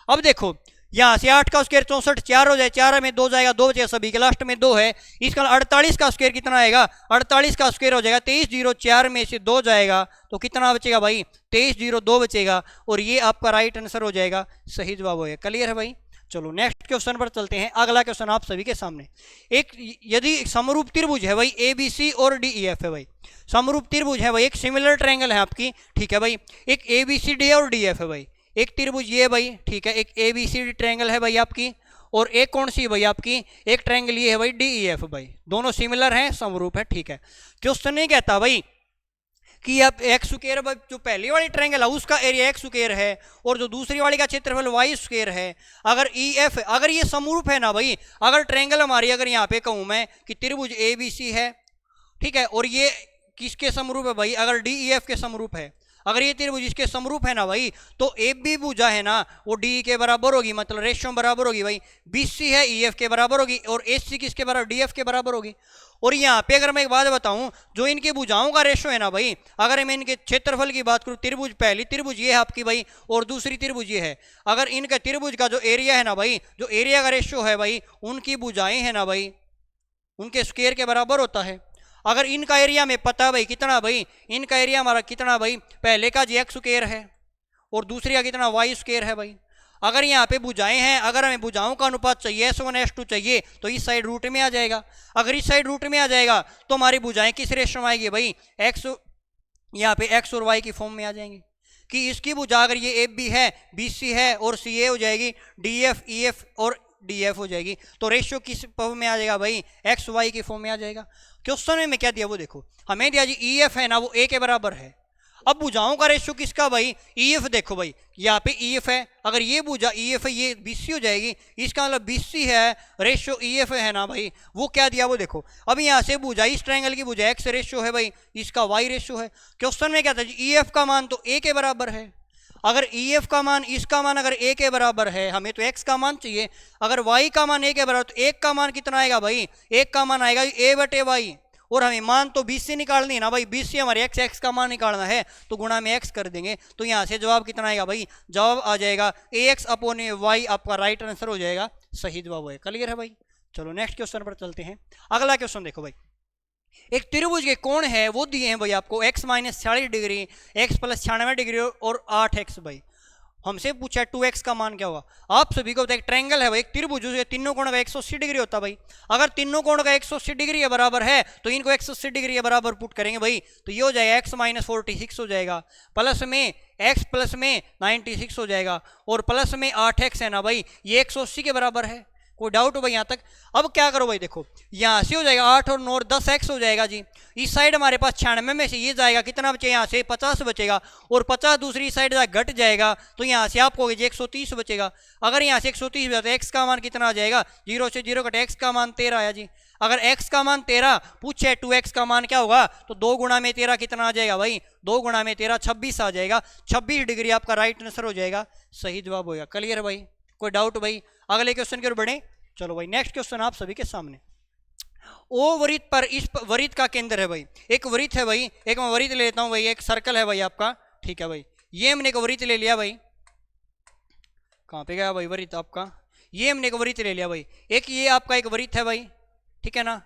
अब देखो यहाँ से 8 का स्क्वायर 64, 4 हो जाए, 4 में 2 जाएगा, 2 बचेगा, सभी के लास्ट में 2 है। इसका 48 का स्क्वायर कितना आएगा? 48 का स्क्वायर हो जाएगा 23 0, 4 में से 2 जाएगा तो कितना बचेगा भाई? 23 0, 2 बचेगा और ये आपका राइट आंसर हो जाएगा, सही जवाब होगा। क्लियर है भाई? चलो नेक्स्ट क्वेश्चन पर चलते हैं। अगला क्वेश्चन आप सभी के सामने। एक यदि समरूप त्रिभुज है भाई, ABC और DEF है भाई। समरूप त्रिभुज है भाई, एक सिमिलर ट्रायंगल है आपकी। ठीक है भाई। एक ABCD और DF है भाई। एक त्रिभुज ये भाई, ठीक है, एक ABCD ट्रायंगल है भाई आपकी, और एक कौन सी भाई आपकी? एक ट्रायंगल ये है भाई DEF भाई। दोनों सिमिलर हैं, समरूप है। ठीक है। क्वेश्चन नहीं कहता भाई कि अब x² भाई, जो पहली वाली ट्रायंगल है उसका एरिया x² है और जो दूसरी वाली का क्षेत्रफल y² है। अगर EF, अगर ये समरूप है ना भाई, अगर ट्रायंगल हमारी, अगर यहाँ पे कहूँ मैं कि त्रिभुज ABC है, ठीक है, और ये किसके समरूप है भाई? अगर DEF के समरूप है। अगर ये त्रिभुज इसके समरूप है ना भाई, तो ए बी भुजा है ना वो डी के बराबर होगी, मतलब रेशियो बराबर होगी भाई। बी सी है ई एफ के बराबर होगी, और एस सी किसके बराबर, डी एफ के बराबर होगी। और यहाँ पे अगर मैं एक बात बताऊं, जो इनकी भुजाओं का रेशो है ना भाई, अगर मैं इनके क्षेत्रफल की बात करूं, त्रिभुज पहली त्रिभुज ये है आपकी भाई, और दूसरी त्रिभुज ये है, अगर इनका त्रिभुज का जो एरिया है ना भाई, जो एरिया का रेशो है भाई, उनकी भुजाएं है ना भाई, उनके स्क्वायर के बराबर होता है। अगर इनका एरिया में पता भाई कितना, भाई इनका एरिया हमारा कितना भाई, पहले का जी एक्स स्क्वायर है और दूसरी का कितना वाई स्क्वायर है भाई। अगर यहाँ पे भुजाएं हैं, अगर हमें भुजाओं का अनुपात चाहिए S1 S2 चाहिए, तो इस साइड रूट में आ जाएगा। अगर इस साइड रूट में आ जाएगा तो हमारी भुजाएं किस रेशो में आएगी भाई, एक्स, यहाँ पे एक्स और वाई की फॉर्म में आ जाएंगी। कि इसकी भुजा अगर ये ए बी है, बी सी है, और सी ए हो जाएगी, डी एफ ई एफ और डी एफ हो जाएगी, तो रेशियो किस फॉर्म में आ जाएगा भाई, एक्स वाई की फॉर्म में आ जाएगा। क्वेश्चन में क्या दिया वो देखो, हमें दिया जी ई एफ है ना वो ए के बराबर है। अब भुजाओं का रेशियो किसका भाई, ई एफ देखो भाई, यहाँ पे ई एफ है, अगर ये भुजा ई एफ है ये बी सी हो जाएगी, इसका मतलब बी सी है, रेशियो ई एफ है ना भाई, वो क्या दिया वो देखो। अब यहाँ से भुजा, इस ट्रायंगल की भुजा एक्स रेशियो है भाई, इसका वाई रेशियो है। क्वेश्चन में क्या था जी, ई एफ का मान तो ए के बराबर है। अगर ई एफ का मान, इसका मान अगर ए के बराबर है, हमें तो एक्स का मान चाहिए, अगर वाई का मान ए के बराबर, तो एक का मान कितना आएगा भाई, एक का मान आएगा ए बटे वाई, और हमें मान तो 20 से निकालनी है ना भाई, 20 से हमारे एक्स का मान निकालना है, तो गुणा में एक्स कर देंगे, तो यहाँ से जवाब कितना आएगा भाई, जवाब आ जाएगा ए एक्स अपॉन ए वाई, आपका राइट आंसर हो जाएगा, सही जवाब है। क्लियर है भाई। चलो नेक्स्ट क्वेश्चन पर चलते हैं। अगला क्वेश्चन देखो भाई, एक त्रिभुज के कोण है वो दिए हैं भाई आपको, x minus 40 degree, x plus 96 degree और 8x भाई। हमसे पूछा है 2x का मान क्या होगा। आप सभी को एक ट्रायंगल है भाई, एक त्रिभुज, तीनों कोण का 180 डिग्री होता है भाई। अगर तीनों कोण का 180 डिग्री के बराबर है, तो इनको 180 डिग्री के बराबर पुट करेंगे भाई, तो ये हो जाएगा x माइनस 46 हो जाएगा, प्लस में x प्लस में 96 हो जाएगा, और प्लस में 8x है ना भाई, ये 180 के बराबर है। कोई डाउट हो भाई यहाँ तक। अब क्या करो भाई, देखो यहाँ से हो जाएगा 8 और 9 10x हो जाएगा जी। इस साइड हमारे पास 96 में से ये जाएगा, कितना बचेगा यहाँ से 50 बचेगा, और 50 दूसरी साइड घट जाएगा, तो यहाँ से आपको 130 बचेगा। अगर यहाँ से 130 बचा तो x का मान कितना आ जाएगा, 0 से 0 कटे x का मान 13 आया जी। अगर x का मान 13 पूछे 2x का मान क्या होगा, तो 2 गुणा में 13 कितना आ जाएगा भाई, 2 गुणा में 13 26 आ जाएगा। 26 डिग्री आपका राइट आंसर हो जाएगा, सही जवाब होगा। क्लियर है भाई। कोई डाउट भाई। अगले क्वेश्चन की ओर बढ़े। चलो भाई नेक्स्ट क्वेश्चन आप सभी के सामने। ओ वृत्त पर, इस वृत्त का केंद्र है भाई, एक वृत्त है भाई, एक मैं वृत्त ले लेता हूं भाई, एक सर्कल है भाई आपका, ठीक है भाई। ये हमने एक वृत्त ले लिया भाई, कहाँ पे गया भाई वृत्त आपका, ये हमने एक वृत्त ले लिया भाई। एक ये आपका एक वृत्त है भाई, ठीक है ना,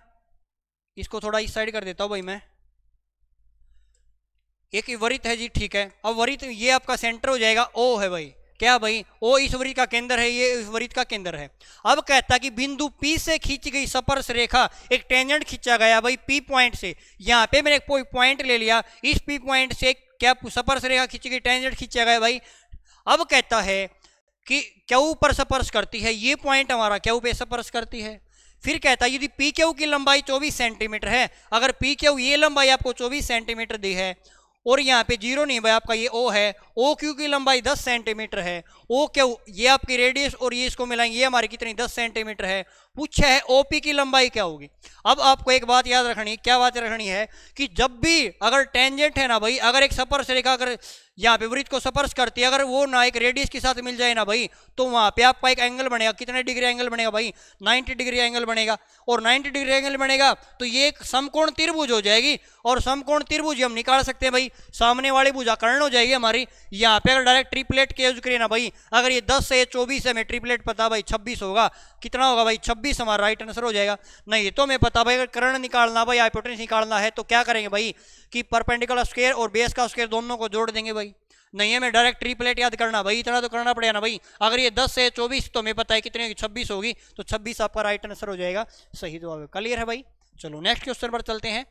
इसको थोड़ा इस साइड कर देता हूं भाई मैं। एक वृत्त है जी, ठीक है। अब वृत्त ये आपका सेंटर हो जाएगा, ओ है भाई, क्या भाई, ओ इस वृत्त का केंद्र है, ये इस वृत्त का केंद्र है। अब कहता है कि बिंदु P से खींची गई स्पर्श रेखा, एक टेंजेंट खींचा गया भाई P पॉइंट से। यहाँ पे मैंने कोई पॉइंट ले लिया, इस P पॉइंट से क्या स्पर्श रेखा खींची गई, टेंजेंट खींचा गया भाई। अब कहता है कि क्यू पर स्पर्श करती है, ये पॉइंट हमारा क्यू पे स्पर्श करती है। फिर कहता है यदि पी क्यू की लंबाई 24 सेंटीमीटर है, अगर पी क्यू ये लंबाई आपको 24 सेंटीमीटर दी है, और यहाँ पे 0 नहीं भाई, आपका ये ओ है, ओ क्यू की लंबाई 10 सेंटीमीटर है, ओ क्यू ये आपकी रेडियस और ये इसको मिलाएंगे, ये हमारी कितनी 10 सेंटीमीटर है। पूछा है ओपी की लंबाई क्या होगी। अब आपको एक बात याद रखनी, क्या बात रखनी है कि जब भी अगर टेंजेंट है ना भाई, अगर एक स्पर्श रेखा अगर यहाँ पे वृत्त को स्पर्श करती है, अगर वो ना एक रेडियस के साथ मिल जाए ना भाई, तो वहाँ पे आपका एक एंगल बनेगा, कितने डिग्री एंगल बनेगा भाई, 90 डिग्री एंगल बनेगा। और 90 डिग्री एंगल बनेगा तो ये एक समकोण त्रिभुज हो जाएगी, और समकोण त्रिभुज हम निकाल सकते हैं भाई, सामने वाली भुजा कर्ण हो जाएगी हमारी। यहाँ पे अगर डायरेक्ट ट्रिपलेट के यूज करिए ना भाई, अगर ये 10 से 24 है, हमें ट्रिपलेट पता भाई 26 होगा, कितना होगा भाई 26 हमारा राइट आंसर हो जाएगा। नहीं तो हमें पता भाई, अगर कर्ण निकालना भाई, हाइपोटेन्यूस निकालना है, तो क्या करेंगे भाई कि परपेंडिकुलर स्क्वायर और बेस का स्क्वायर दोनों को जोड़ देंगे भाई। नहीं है मैं डायरेक्ट ट्रिपलेट याद करना भाई, इतना तो करना पड़ेगा ना भाई। अगर ये 10 से 24 तो हमें पता है कितने 26 होगी, तो 26 आपका राइट आंसर हो जाएगा, सही जवाब है। क्लियर है भाई। चलो नेक्स्ट क्वेश्चन पर चलते हैं।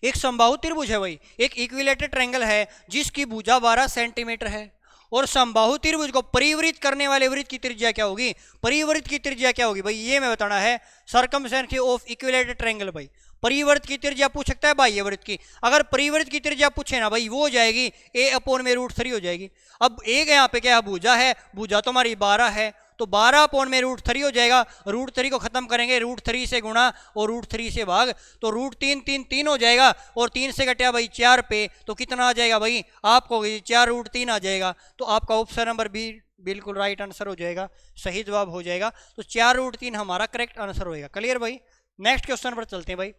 एक समबाहु त्रिभुज है भाई, एक इक्विलेटरल ट्रायंगल है जिसकी भुजा 12 सेंटीमीटर है, और समबाहु त्रिभुज को परिवृत्त करने वाले वृत्त की त्रिज्या क्या होगी, परिवृत्त की त्रिज्या क्या होगी भाई, ये मैं बताना है। सर्कमफेरेंस ऑफ इक्विलेटरल ट्रायंगल भाई, परिवृत्त की त्रिज्या पूछ सकता है बाह्य वृत्त की। अगर परिवृत्त की त्रिज्या पूछे ना भाई, वो हो जाएगी a/√3 हो जाएगी। अब एक यहाँ पे क्या भुजा है, भुजा तो हमारी 12 है, तो 12/√3 हो जाएगा। √3 को खत्म करेंगे, √3 से गुणा और √3 से भाग, तो √3 हो जाएगा और 3 से घटिया भाई 4 पे, तो कितना आ जाएगा भाई आपको 4√3 आ जाएगा। तो आपका ऑप्शन नंबर बी बिल्कुल राइट आंसर हो जाएगा, सही जवाब हो जाएगा। तो 4√3 हमारा करेक्ट आंसर होएगा। क्लियर भाई। नेक्स्ट क्वेश्चन पर चलते हैं भाई।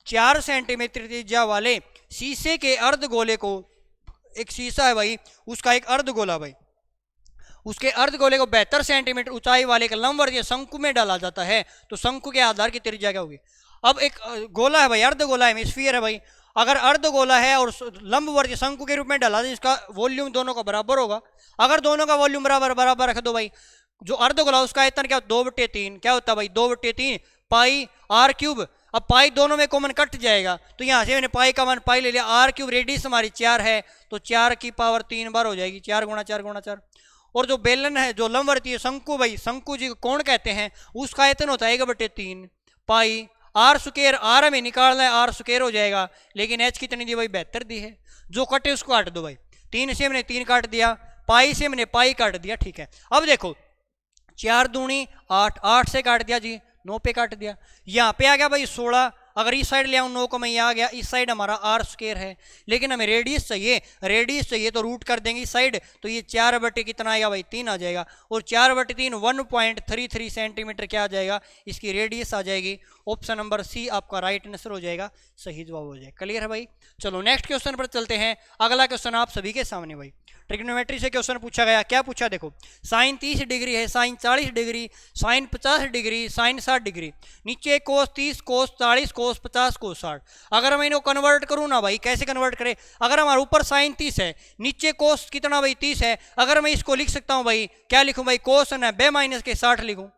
4 सेंटीमीटर त्रिज्या वाले शीशे के अर्धगोले को, एक शीशा है भाई, उसका एक अर्धगोला भाई, उसके अर्धगोले को 72 सेंटीमीटर ऊंचाई वाले एक लंबवर्तीय शंकु में डाला जाता है, तो शंकु के आधार की त्रिज्या क्या होगी। अब एक गोला है भाई, अर्धगोला है, स्फीयर है भाई। अगर अर्धगोला है और लंबवर्तीय शंकु के रूप में डाला जाए, इसका वॉल्यूम दोनों का बराबर होगा। अगर दोनों का वॉल्यूम बराबर बराबर रख दो भाई, जो अर्धगोला उसका आयतन क्या 2/3 क्या होता है भाई 2/3 पाई r क्यूब। अब पाई दोनों में कॉमन कट जाएगा, तो यहाँ से मैंने पाई का मान पाई ले लिया, r क्यूब रेडियस हमारी 4 है, तो 4 की पावर 3 बार हो जाएगी, 4 गुणा 4 गुणा 4। और जो बेलन है, जो लंबवर्तीय शंकु भाई, शंकु जी को कौन कहते हैं, उसका आयतन होता है 1/3 पाई r स्क्वायर। r हमें निकालना है, r स्क्वायर हो जाएगा, लेकिन h कितनी दी भाई 72 दी है। जो कटे उसको काट दो भाई, 3 से हमने 3 काट दिया, पाई से हमने पाई काट दिया, ठीक है। अब देखो 4 दूनी 8, 8 से काट दिया जी, 9 पे काट दिया। यहाँ पे आ गया भाई 16, अगर इस साइड ले आऊँ 9 को मैं यहाँ आ गया, इस साइड हमारा r स्क्वायर है, लेकिन हमें रेडियस चाहिए, तो रूट कर देंगे इस साइड, तो ये 4 बटे कितना आएगा भाई 3 आ जाएगा, और 4/3 1.33 सेंटीमीटर क्या आ जाएगा, इसकी रेडियस आ जाएगी। ऑप्शन नंबर सी आपका राइट आंसर हो जाएगा, सही जवाब हो जाएगा। क्लियर है भाई। चलो नेक्स्ट क्वेश्चन पर चलते हैं। अगला क्वेश्चन आप सभी के सामने भाई, ट्रिग्नोमेट्री से क्वेश्चन पूछा गया। क्या पूछा देखो, साइन 30 डिग्री है, sine 40 degree, sine 50 degree, sine 60 degree, नीचे कोस 30, कोस 40, कोस 50, कोस 60। अगर मैं इनको कन्वर्ट करूँ ना भाई, कैसे कन्वर्ट करें, अगर हमारे ऊपर साइन 30 है, नीचे कोस कितना भाई 30 है, अगर मैं इसको लिख सकता हूँ भाई, क्या लिखूँ भाई, कोस 90 माइनस के 60 लिखूँ।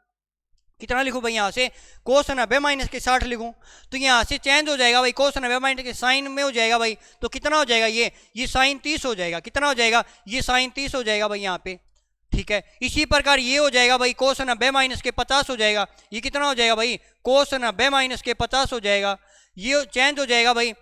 कितना लिखूं भाई, यहाँ से कोस 90 माइनस के 60 लिखूं, तो यहाँ से चेंज हो जाएगा भाई, कोस 90 माइनस के साइन में हो जाएगा भाई, तो कितना हो जाएगा, ये साइन 30 हो जाएगा। कितना हो जाएगा, ये साइन 30 हो जाएगा भाई यहाँ पे, ठीक है। इसी प्रकार ये हो जाएगा भाई, कोस 90 माइनस के 50 हो जाएगा, ये कितना हो जाएगा भाई, कोस 90 माइनस के 50 हो जाएगा। ये चेंज हो जाएगा भाई,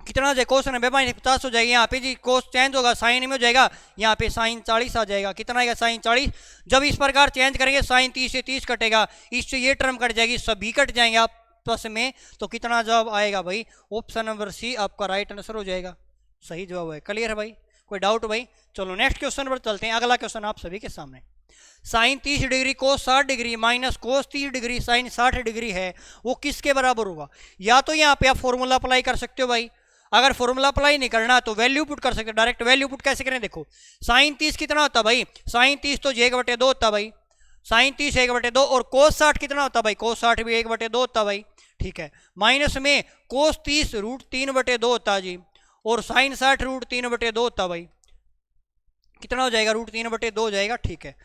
कितना हो जाएगा, कोस 90 माइनस 50 हो जाएगा। यहाँ पे जी कोस चेंज होगा, साइन में हो जाएगा, यहाँ पे साइन 40 आ जाएगा। कितना आएगा, साइन 40। जब इस प्रकार चेंज करेंगे, साइन 30 से 30 कटेगा, इससे ये टर्म कट जाएगी, सभी कट जाएंगे आपस में, तो कितना जवाब आएगा भाई, ऑप्शन नंबर सी आपका राइट आंसर हो जाएगा, सही जवाब है। क्लियर है भाई, कोई डाउट भाई। चलो नेक्स्ट क्वेश्चन पर चलते हैं। अगला क्वेश्चन आप सभी के सामने, sine 30 degree cos 60 degree minus cos 30 degree sine 60 degree है, वो किसके बराबर होगा। या तो यहाँ पे आप फॉर्मूला अप्लाई कर सकते हो भाई, अगर फॉर्मूला अप्लाई नहीं करना तो वैल्यू पुट कर सकते हो। डायरेक्ट वैल्यू पुट कैसे करें, देखो साइन 30 कितना होता है भाई, साइन 30 तो 1/2 होता है भाई, साइन 30 1/2, और कोस 60 कितना होता है भाई, कोस 60 भी 1/2 होता है भाई, ठीक है। माइनस में कोस 30 √3/2 होता है जी, और साइन 60 √3/2 होता है भाई, कितना हो जाएगा, √3/2 हो जाएगा, ठीक है।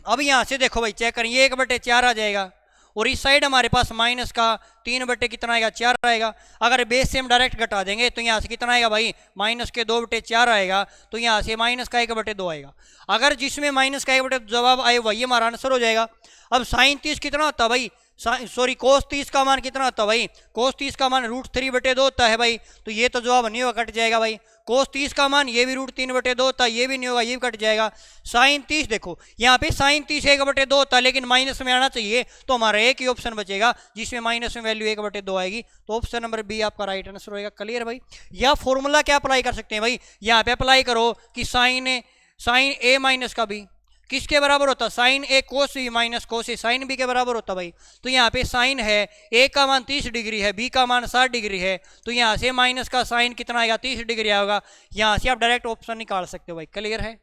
अब यहाँ से देखो भाई चेक करें, ये 1/4 आ जाएगा, और इस साइड हमारे पास माइनस का 3 कितना आएगा 4 आएगा। अगर बेस से हम डायरेक्ट घटा देंगे तो यहाँ से कितना आएगा भाई, माइनस के 2/4 आएगा, तो यहाँ से माइनस का 1/2 आएगा। अगर जिसमें माइनस का 1/2 जवाब आए वही हमारा आंसर हो जाएगा। अब साइन 30 कितना होता है भाई, सॉरी कोस 30 का मान कितना होता है भाई, कोस 30 का मान √3/2 होता है भाई, तो ये तो जवाब नहीं होगा, कट जाएगा भाई। कोस 30 का मान ये भी √3/2 होता है, ये भी नहीं होगा, ये भी कट जाएगा। साइन 30 देखो यहाँ पे साइन 30 1/2 होता है, लेकिन माइनस में आना चाहिए, तो हमारा एक ही ऑप्शन बचेगा जिसमें माइनस में वैल्यू 1/2 आएगी, तो ऑप्शन नंबर बी आपका राइट आंसर होगा। क्लियर भाई। या फॉर्मूला क्या अप्लाई कर सकते हैं भाई, यहाँ पे अप्लाई करो कि साइन ए माइनस का बी किसके बराबर होता है, साइन ए कोस बी माइनस कोस ए साइन बी के बराबर होता भाई। तो यहाँ पे साइन है, ए का मान 30 डिग्री है, बी का मान 60 डिग्री है, तो यहाँ से माइनस का साइन कितना आएगा 30 डिग्री आएगा। यहाँ से आप डायरेक्ट ऑप्शन निकाल सकते हो भाई। क्लियर है।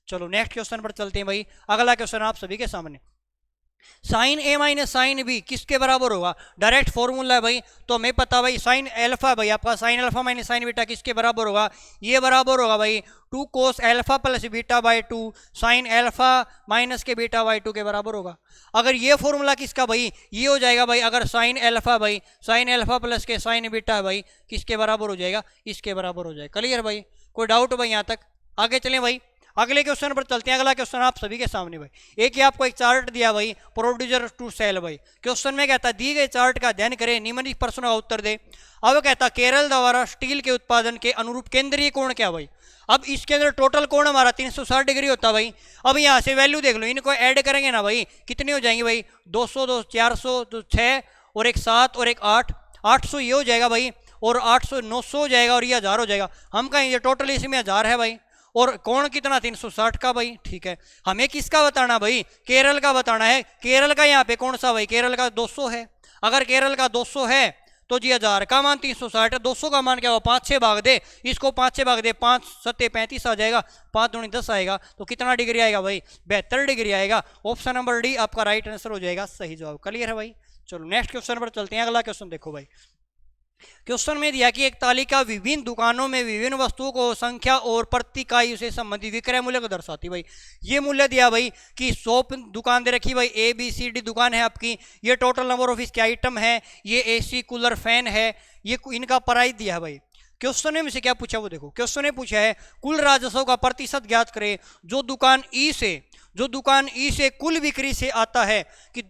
चलो नेक्स्ट क्वेश्चन पर चलते हैं भाई। अगला क्वेश्चन आप सभी के सामने, साइन ए माइनस साइन बी किसके बराबर होगा, डायरेक्ट फॉर्मूला है भाई, तो हमें पता भाई साइन अल्फा भाई आपका sine alpha minus sign beta किसके बराबर होगा, ये बराबर होगा भाई 2 cos alpha plus beta by 2 sine alpha minus के बीटा बाई 2 के बराबर होगा। अगर ये फॉर्मूला किसका भाई, ये हो जाएगा भाई, अगर साइन अल्फा भाई साइन अल्फा प्लस के साइन बीटा भाई किसके बराबर हो जाएगा, इसके बराबर हो जाएगा। क्लियर भाई, कोई डाउट भाई यहाँ तक। आगे चलें भाई, अगले क्वेश्चन पर चलते हैं। अगला क्वेश्चन आप सभी के सामने भाई, एक ही आपको एक चार्ट दिया भाई, प्रोड्यूसर टू सेल भाई। क्वेश्चन में कहता है दी गए चार्ट का अध्ययन करें, निम्नलिखित प्रश्नों का उत्तर दे। अब कहता केरल द्वारा स्टील के उत्पादन के अनुरूप केंद्रीय कोण क्या भाई। अब इसके अंदर टोटल कोण हमारा 360 डिग्री होता भाई। अब यहाँ से वैल्यू देख लो, इनको ऐड करेंगे ना भाई, कितनी हो जाएंगी भाई, 200 2 400 तो 6 और एक 7 और एक 8, 800 ये हो जाएगा भाई, और 800 900 हो जाएगा, और ये 1000 हो जाएगा। हम कहेंगे टोटल इसमें 1000 है भाई, और कोण कितना 360 का भाई। ठीक है, हमें किसका बताना भाई, केरल का बताना है। केरल का यहाँ पे कौन सा भाई, केरल का 200 है। अगर केरल का 200 है तो जी 1000 का मान 360 है, 200 का मान क्या हुआ, 5 6 भाग दे, इसको 5 6 भाग दे, 5 7 35 आ जाएगा, 5 दूनी 10 आएगा, तो कितना डिग्री आएगा भाई, 72 डिग्री आएगा। ऑप्शन नंबर डी आपका राइट आंसर हो जाएगा, सही जवाब। क्लियर है भाई। चलो नेक्स्ट क्वेश्चन पर चलते हैं। अगला क्वेश्चन देखो भाई, क्वेश्चन में दिया कि एक तालिका विभिन्न दुकानों में विभिन्न वस्तुओं को संख्या और प्रति इकाई से संबंधित विक्रय मूल्य को दर्शाती। भाई ये मूल्य दिया भाई कि 100 दुकान दे रखी भाई, ए बी सी डी दुकान है आपकी, ये टोटल नंबर ऑफ इसके आइटम है, ये एसी कूलर फैन है, ये इनका प्राइस दिया है भाई। क्वेश्चन में से क्या पूछा वो देखो, क्वेश्चन ने पूछा है कुल राजस्व का प्रतिशत ज्ञात करे जो दुकान ई से कुल बिक्री से आता है, कि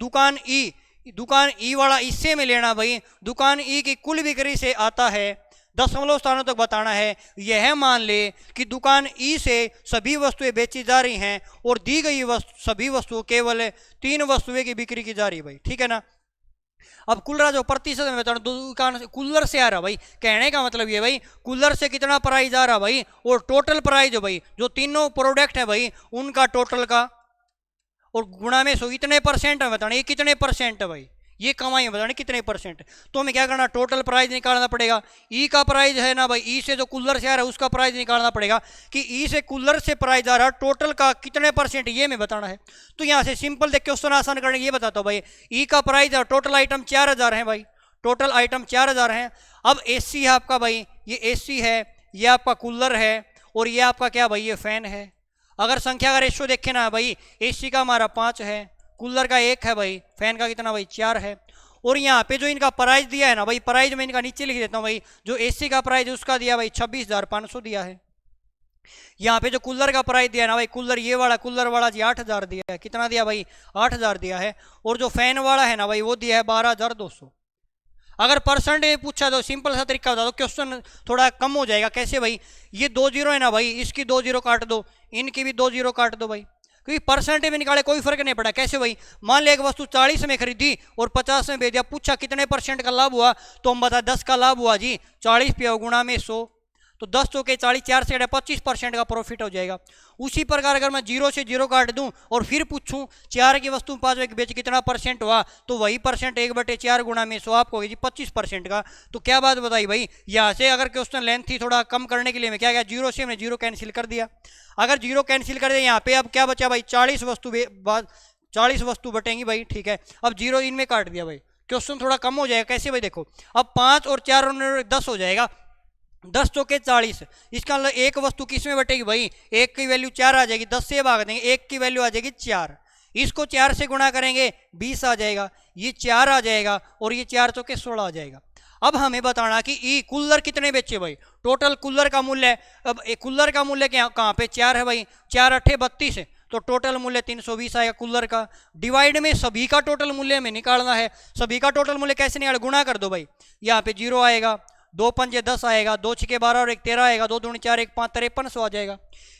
दुकान ई वाला इससे में लेना भाई, दुकान ई की कुल बिक्री से आता है, दशमलव स्थानों तक बताना है। यह मान ले कि दुकान ई से सभी वस्तुएं बेची जा रही हैं और दी गई सभी वस्तुएं केवल 3 वस्तुएं की बिक्री की जा रही है भाई। ठीक है ना। अब कुल राजस्व प्रतिशत में बताना, दुकान कूलर से आ रहा भाई, कहने का मतलब ये भाई कूलर से कितना प्राइस आ रहा भाई, और टोटल प्राइस भाई जो तीनों प्रोडक्ट है भाई उनका टोटल का, और गुणा में 100 इतने परसेंट है बताना, ये कितने परसेंट है भाई, ये कमाई बताना कितने परसेंट। तो हमें क्या करना, टोटल प्राइस निकालना पड़ेगा। ई का प्राइस है ना भाई, ई से जो कूलर से आ रहा है उसका प्राइस निकालना पड़ेगा, कि ई से कूलर से प्राइस आ रहा है टोटल का कितने परसेंट, ये हमें बताना है। तो यहाँ से सिंपल देख क्वेश्चन आसान करने ये बताता हूँ भाई, ई का प्राइस है, टोटल आइटम 4000 है भाई, टोटल आइटम 4000 है। अब एसी है आपका भाई, ये एसी है, ये आपका कूलर है, और ये आपका क्या भाई, ये फैन है। अगर संख्या का रेशियो देखे ना भाई, एसी का हमारा 5 है, कूलर का 1 है भाई, फैन का कितना भाई 4 है। और यहाँ पे जो इनका प्राइस दिया है ना भाई, प्राइस मैं इनका नीचे लिख देता हूँ भाई, जो एसी का प्राइस उसका दिया भाई 26,500 दिया है। यहाँ पे जो कूलर का प्राइस दिया है ना भाई, कूलर ये वाला कूलर वाला जी 8000 दिया है, कितना दिया भाई 8000 दिया है। और जो फैन वाला है ना भाई वो दिया है 12200। अगर परसेंटेज पूछा तो सिंपल सा तरीका बता दो, क्वेश्चन थोड़ा कम हो जाएगा। कैसे भाई, ये 2 जीरो है ना भाई, इसकी 2 जीरो काट दो, इनकी भी 2 जीरो काट दो भाई, क्योंकि परसेंटेज में निकाले कोई फर्क नहीं पड़ा। कैसे भाई, मान लिया एक वस्तु 40 में खरीदी और 50 में बेच दिया, पूछा कितने परसेंट का लाभ हुआ, तो हम बता 10 का लाभ हुआ जी, 40 पे गुणा में 100, तो 10 चौके 40, 4 से 25% का प्रॉफिट हो जाएगा। उसी प्रकार अगर मैं 0 से 0 काट दूं और फिर पूछूं 4 की वस्तु 5 के बेच कितना परसेंट हुआ, तो वही परसेंट 1/4 गुणा में 100 आपको होगी जी 25% का। तो क्या बात बताई भाई, यहाँ से अगर क्वेश्चन लेंथ थी थोड़ा कम करने के लिए मैं क्या किया, 0 से हमने 0 कैंसिल कर दिया। अगर 0 कैंसिल कर दिया यहाँ पे अब क्या बचा भाई, 40 वस्तु बटेंगी भाई। ठीक है, अब 0 इनमें काट दिया भाई, क्वेश्चन थोड़ा कम हो जाएगा। कैसे भाई, देखो अब 5 और 4 10 हो जाएगा, 10 चौके 40, इसका मतलब एक वस्तु किस में बटेगी भाई, एक की वैल्यू 4 आ जाएगी, 10 से भाग देंगे, एक की वैल्यू आ जाएगी 4, इसको 4 से गुणा करेंगे 20 आ जाएगा, ये 4 आ जाएगा, और ये 4 चौके 16 आ जाएगा। अब हमें बताना कि ई कूलर कितने बेचे भाई, टोटल कूलर का मूल्य है। अब कूलर का मूल्य कहाँ पे 4 है भाई, 4 8 32 है, तो टोटल मूल्य 320 आएगा कूलर का। डिवाइड में सभी का टोटल मूल्य हमें निकालना है। सभी का टोटल मूल्य कैसे निकाल, गुणा कर दो भाई, यहाँ पे 0 आएगा, 2 पंजे 10 आएगा, 2 छके 12 और 1 13 आएगा, 2 दूनी 4 1 5 5300 आ जाएगा।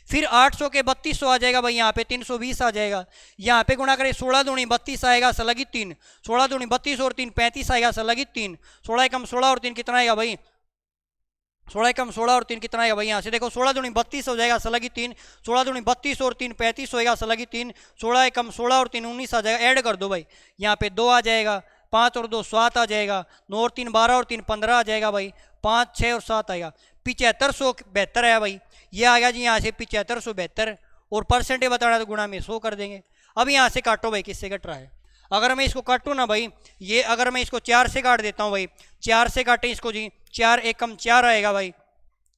फिर 800 के 3200 आ जाएगा भाई, यहाँ पे 320 आ जाएगा। यहाँ पे गुणा करें 16 दूनी 32 आएगा, सलगी 3, 16 दूनी 32 और 3 35 आएगा, सलगी 3, 16 कम 16 और 3 कितना आएगा भाई, 16 कम 16 और 3 कितना आएगा भाई, यहाँ से देखो 16 दूनी 32 हो जाएगा, सलगी 3, 16 दूनी 32 और 3 35 होएगा, सलगी 3, 16 कम 16 और 3 19 आ जाएगा। ऐड कर दो भाई, यहाँ पे 2 आ जाएगा, 5 और 2 7 आ जाएगा, 9 और 3 12 और 3 15 आ जाएगा भाई, 5 6 और 7 आएगा, 7572 है भाई, ये आ गया जी यहाँ से 7572। और परसेंटेज बताना है तो गुणा में 100 कर देंगे। अब यहाँ से काटो भाई, किससे कट रहा है, अगर मैं इसको काटूँ ना भाई, ये अगर मैं इसको 4 से काट देता हूँ भाई, 4 से काटें इसको जी, 4 1 कम 4 आएगा भाई,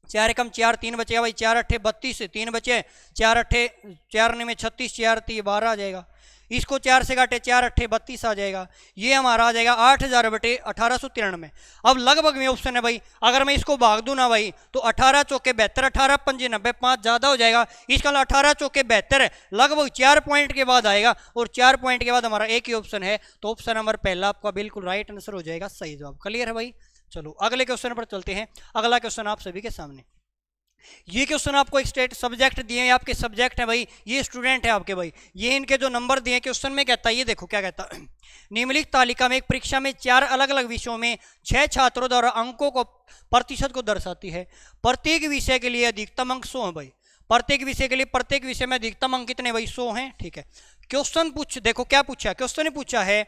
4 एकम 4 3 बचेगा भाई, 4 8 32 3 बचे, 4 8 4 में 36, 4 3 12 आ जाएगा। इसको 4 से काटे 4 8 32 आ जाएगा, ये हमारा आ जाएगा 8000/1893। अब लगभग में ऑप्शन है भाई, अगर मैं इसको भाग दूं ना भाई तो 18 चौके 72, 18 पंजे 90, 5 ज़्यादा हो जाएगा, इसका 18 चौके 72 लगभग 4 पॉइंट के बाद आएगा, और 4 पॉइंट के बाद हमारा एक ही ऑप्शन है, तो ऑप्शन नंबर पहला आपका बिल्कुल राइट आंसर हो जाएगा, सही जवाब। क्लियर है भाई। चलो अगले क्वेश्चन पर चलते हैं। अगला क्वेश्चन आप सभी के सामने, ये क्वेश्चन आपको एक स्टेट सब्जेक्ट दिए हैं, आपके सब्जेक्ट है भाई, ये स्टूडेंट है आपके भाई, ये इनके जो नंबर दिए क्वेश्चन में कहता है, ये देखो क्या कहता है, निम्नलिखित तालिका में एक परीक्षा में 4 अलग अलग विषयों में 6 छात्रों द्वारा अंकों को प्रतिशत को दर्शाती है। प्रत्येक विषय के लिए अधिकतम अंक 100 है भाई, प्रत्येक विषय के लिए प्रत्येक विषय में अधिकतम अंक कितने भाई 100 हैं। ठीक है, क्वेश्चन देखो क्या पूछा, क्वेश्चन ने पूछा है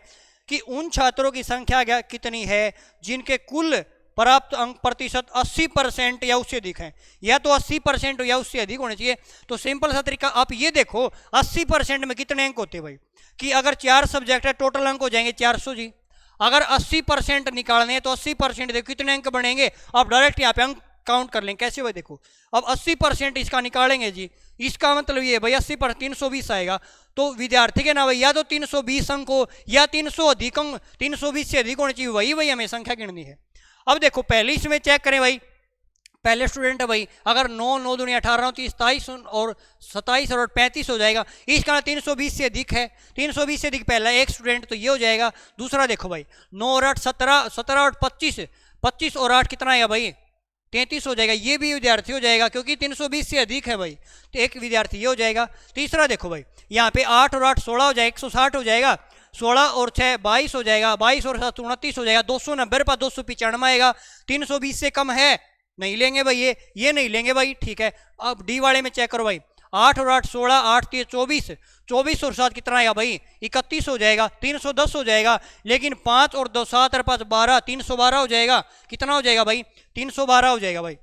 कि उन छात्रों की संख्या कितनी है जिनके कुल प्राप्त अंक प्रतिशत 80% या उससे अधिक है, या तो 80% या उससे अधिक होने चाहिए। तो सिंपल सा तरीका आप ये देखो 80% में कितने अंक होते हैं भाई, कि अगर 4 सब्जेक्ट है टोटल अंक हो जाएंगे 400 जी। अगर 80% निकालने हैं तो 80% देखो कितने अंक बनेंगे, आप डायरेक्ट यहाँ पे अंक काउंट कर लेंगे। कैसे भाई, देखो अब 80% इसका निकालेंगे जी, इसका मतलब ये भाई 80% 320 आएगा। तो विद्यार्थी के ना भाई या तो 320 अंक हो या 300 अधिक अंक, 320 से अधिक होने चाहिए, वही हमें संख्या गिननी है। अब देखो पहले इसमें चेक करें भाई, पहले स्टूडेंट है भाई, अगर 9 9 दूनी 18 तो 27 और 27 और 35 हो जाएगा, इसका 320 से अधिक है, 320 से अधिक पहला एक स्टूडेंट, तो ये हो जाएगा। दूसरा देखो भाई 9 और 8 17, 17 और 25, 25 और 8 कितना आएगा भाई 33 हो जाएगा, ये भी विद्यार्थी हो जाएगा क्योंकि 320 से अधिक है भाई, तो एक विद्यार्थी ये हो जाएगा। तीसरा देखो भाई यहाँ पे 8 और 8 16 हो जाएगा, 160 हो जाएगा, 16 और 6 22 हो जाएगा, 22 और 7 29 हो जाएगा, 290 पर 295 आएगा। 320 से कम है नहीं लेंगे भाई, ये नहीं लेंगे भाई। ठीक है, अब डी वाले में चेक करो भाई, 8 और 8 16, 8 3 24, 24 और 7 कितना आएगा भाई 31 हो जाएगा, 310 हो जाएगा। लेकिन 5 और 2 7 और 5 12, 312 हो जाएगा, कितना हो जाएगा भाई 312 हो जाएगा भाई।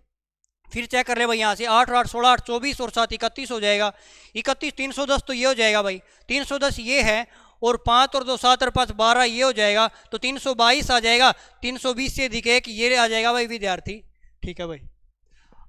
फिर चेक कर ले भाई यहाँ से 8 और 8 16, 8 24 और 7 31 हो जाएगा, 31 310 तो ये हो जाएगा भाई, 310 ये है, और 5 और 2 7 और 5 12 ये हो जाएगा, तो 322 आ जाएगा। 320 से अधिक एक ये आ जाएगा भाई विद्यार्थी। ठीक है भाई,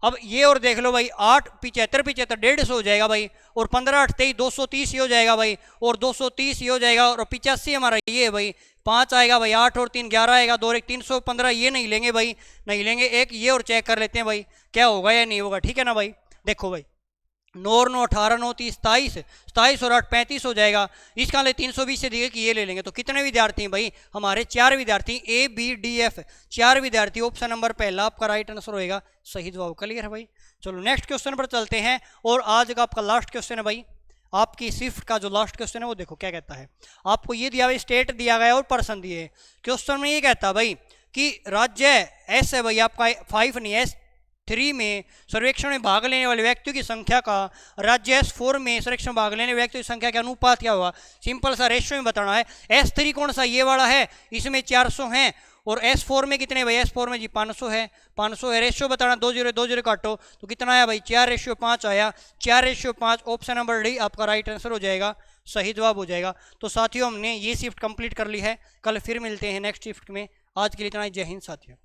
अब ये और देख लो भाई 8 75 75 150 हो जाएगा भाई, और 15 8 23 230 ये हो जाएगा भाई, और 230 ये हो जाएगा, और 85 हमारा ये है भाई, 5 आएगा भाई, 8 और 3 11 आएगा, 2 और 1 315 ये नहीं लेंगे भाई, नहीं लेंगे। एक ये और चेक कर लेते हैं भाई क्या होगा या नहीं होगा। ठीक है ना भाई, देखो भाई 9 और 9 18 9 30 27, 27 और 8 35 हो जाएगा, इसका ले 320 से दिए कि ये ले लेंगे। तो कितने विद्यार्थी हैं भाई हमारे 4 विद्यार्थी, ए बी डी एफ 4 विद्यार्थी। ऑप्शन नंबर पहला आपका राइट आंसर होएगा, सही जवाब। क्लियर है भाई, चलो नेक्स्ट क्वेश्चन पर चलते हैं। और आज का आपका लास्ट क्वेश्चन है भाई, आपकी शिफ्ट का जो लास्ट क्वेश्चन है वो देखो क्या कहता है। आपको ये दिया भाई स्टेट दिया गया और पर्सन दिए हैं। क्वेश्चन में ये कहता है भाई कि राज्य एस है भाई आपका 5 नहीं S3 में सर्वेक्षण में भाग लेने वाले व्यक्तियों की संख्या का राज्य S4 में सर्वेक्षण में भाग लेने वाले व्यक्तियों की संख्या के अनुपात क्या होगा। सिंपल सा रेशियो में बताना है। S3 कौन सा, ये वाला है, इसमें 400 हैं, और S4 में कितने भाई, S4 में जी 500 है, 500 है। रेशियो बताना 2 0 2 0 काटो तो कितना आया भाई 4:5 आया, 4:5। ऑप्शन नंबर डी आपका राइट आंसर हो जाएगा, सही जवाब हो जाएगा। तो साथियों हमने ये शिफ्ट कंप्लीट कर ली है, कल फिर मिलते हैं नेक्स्ट शिफ्ट में। आज के लिए इतना ही, जय हिंद साथियों।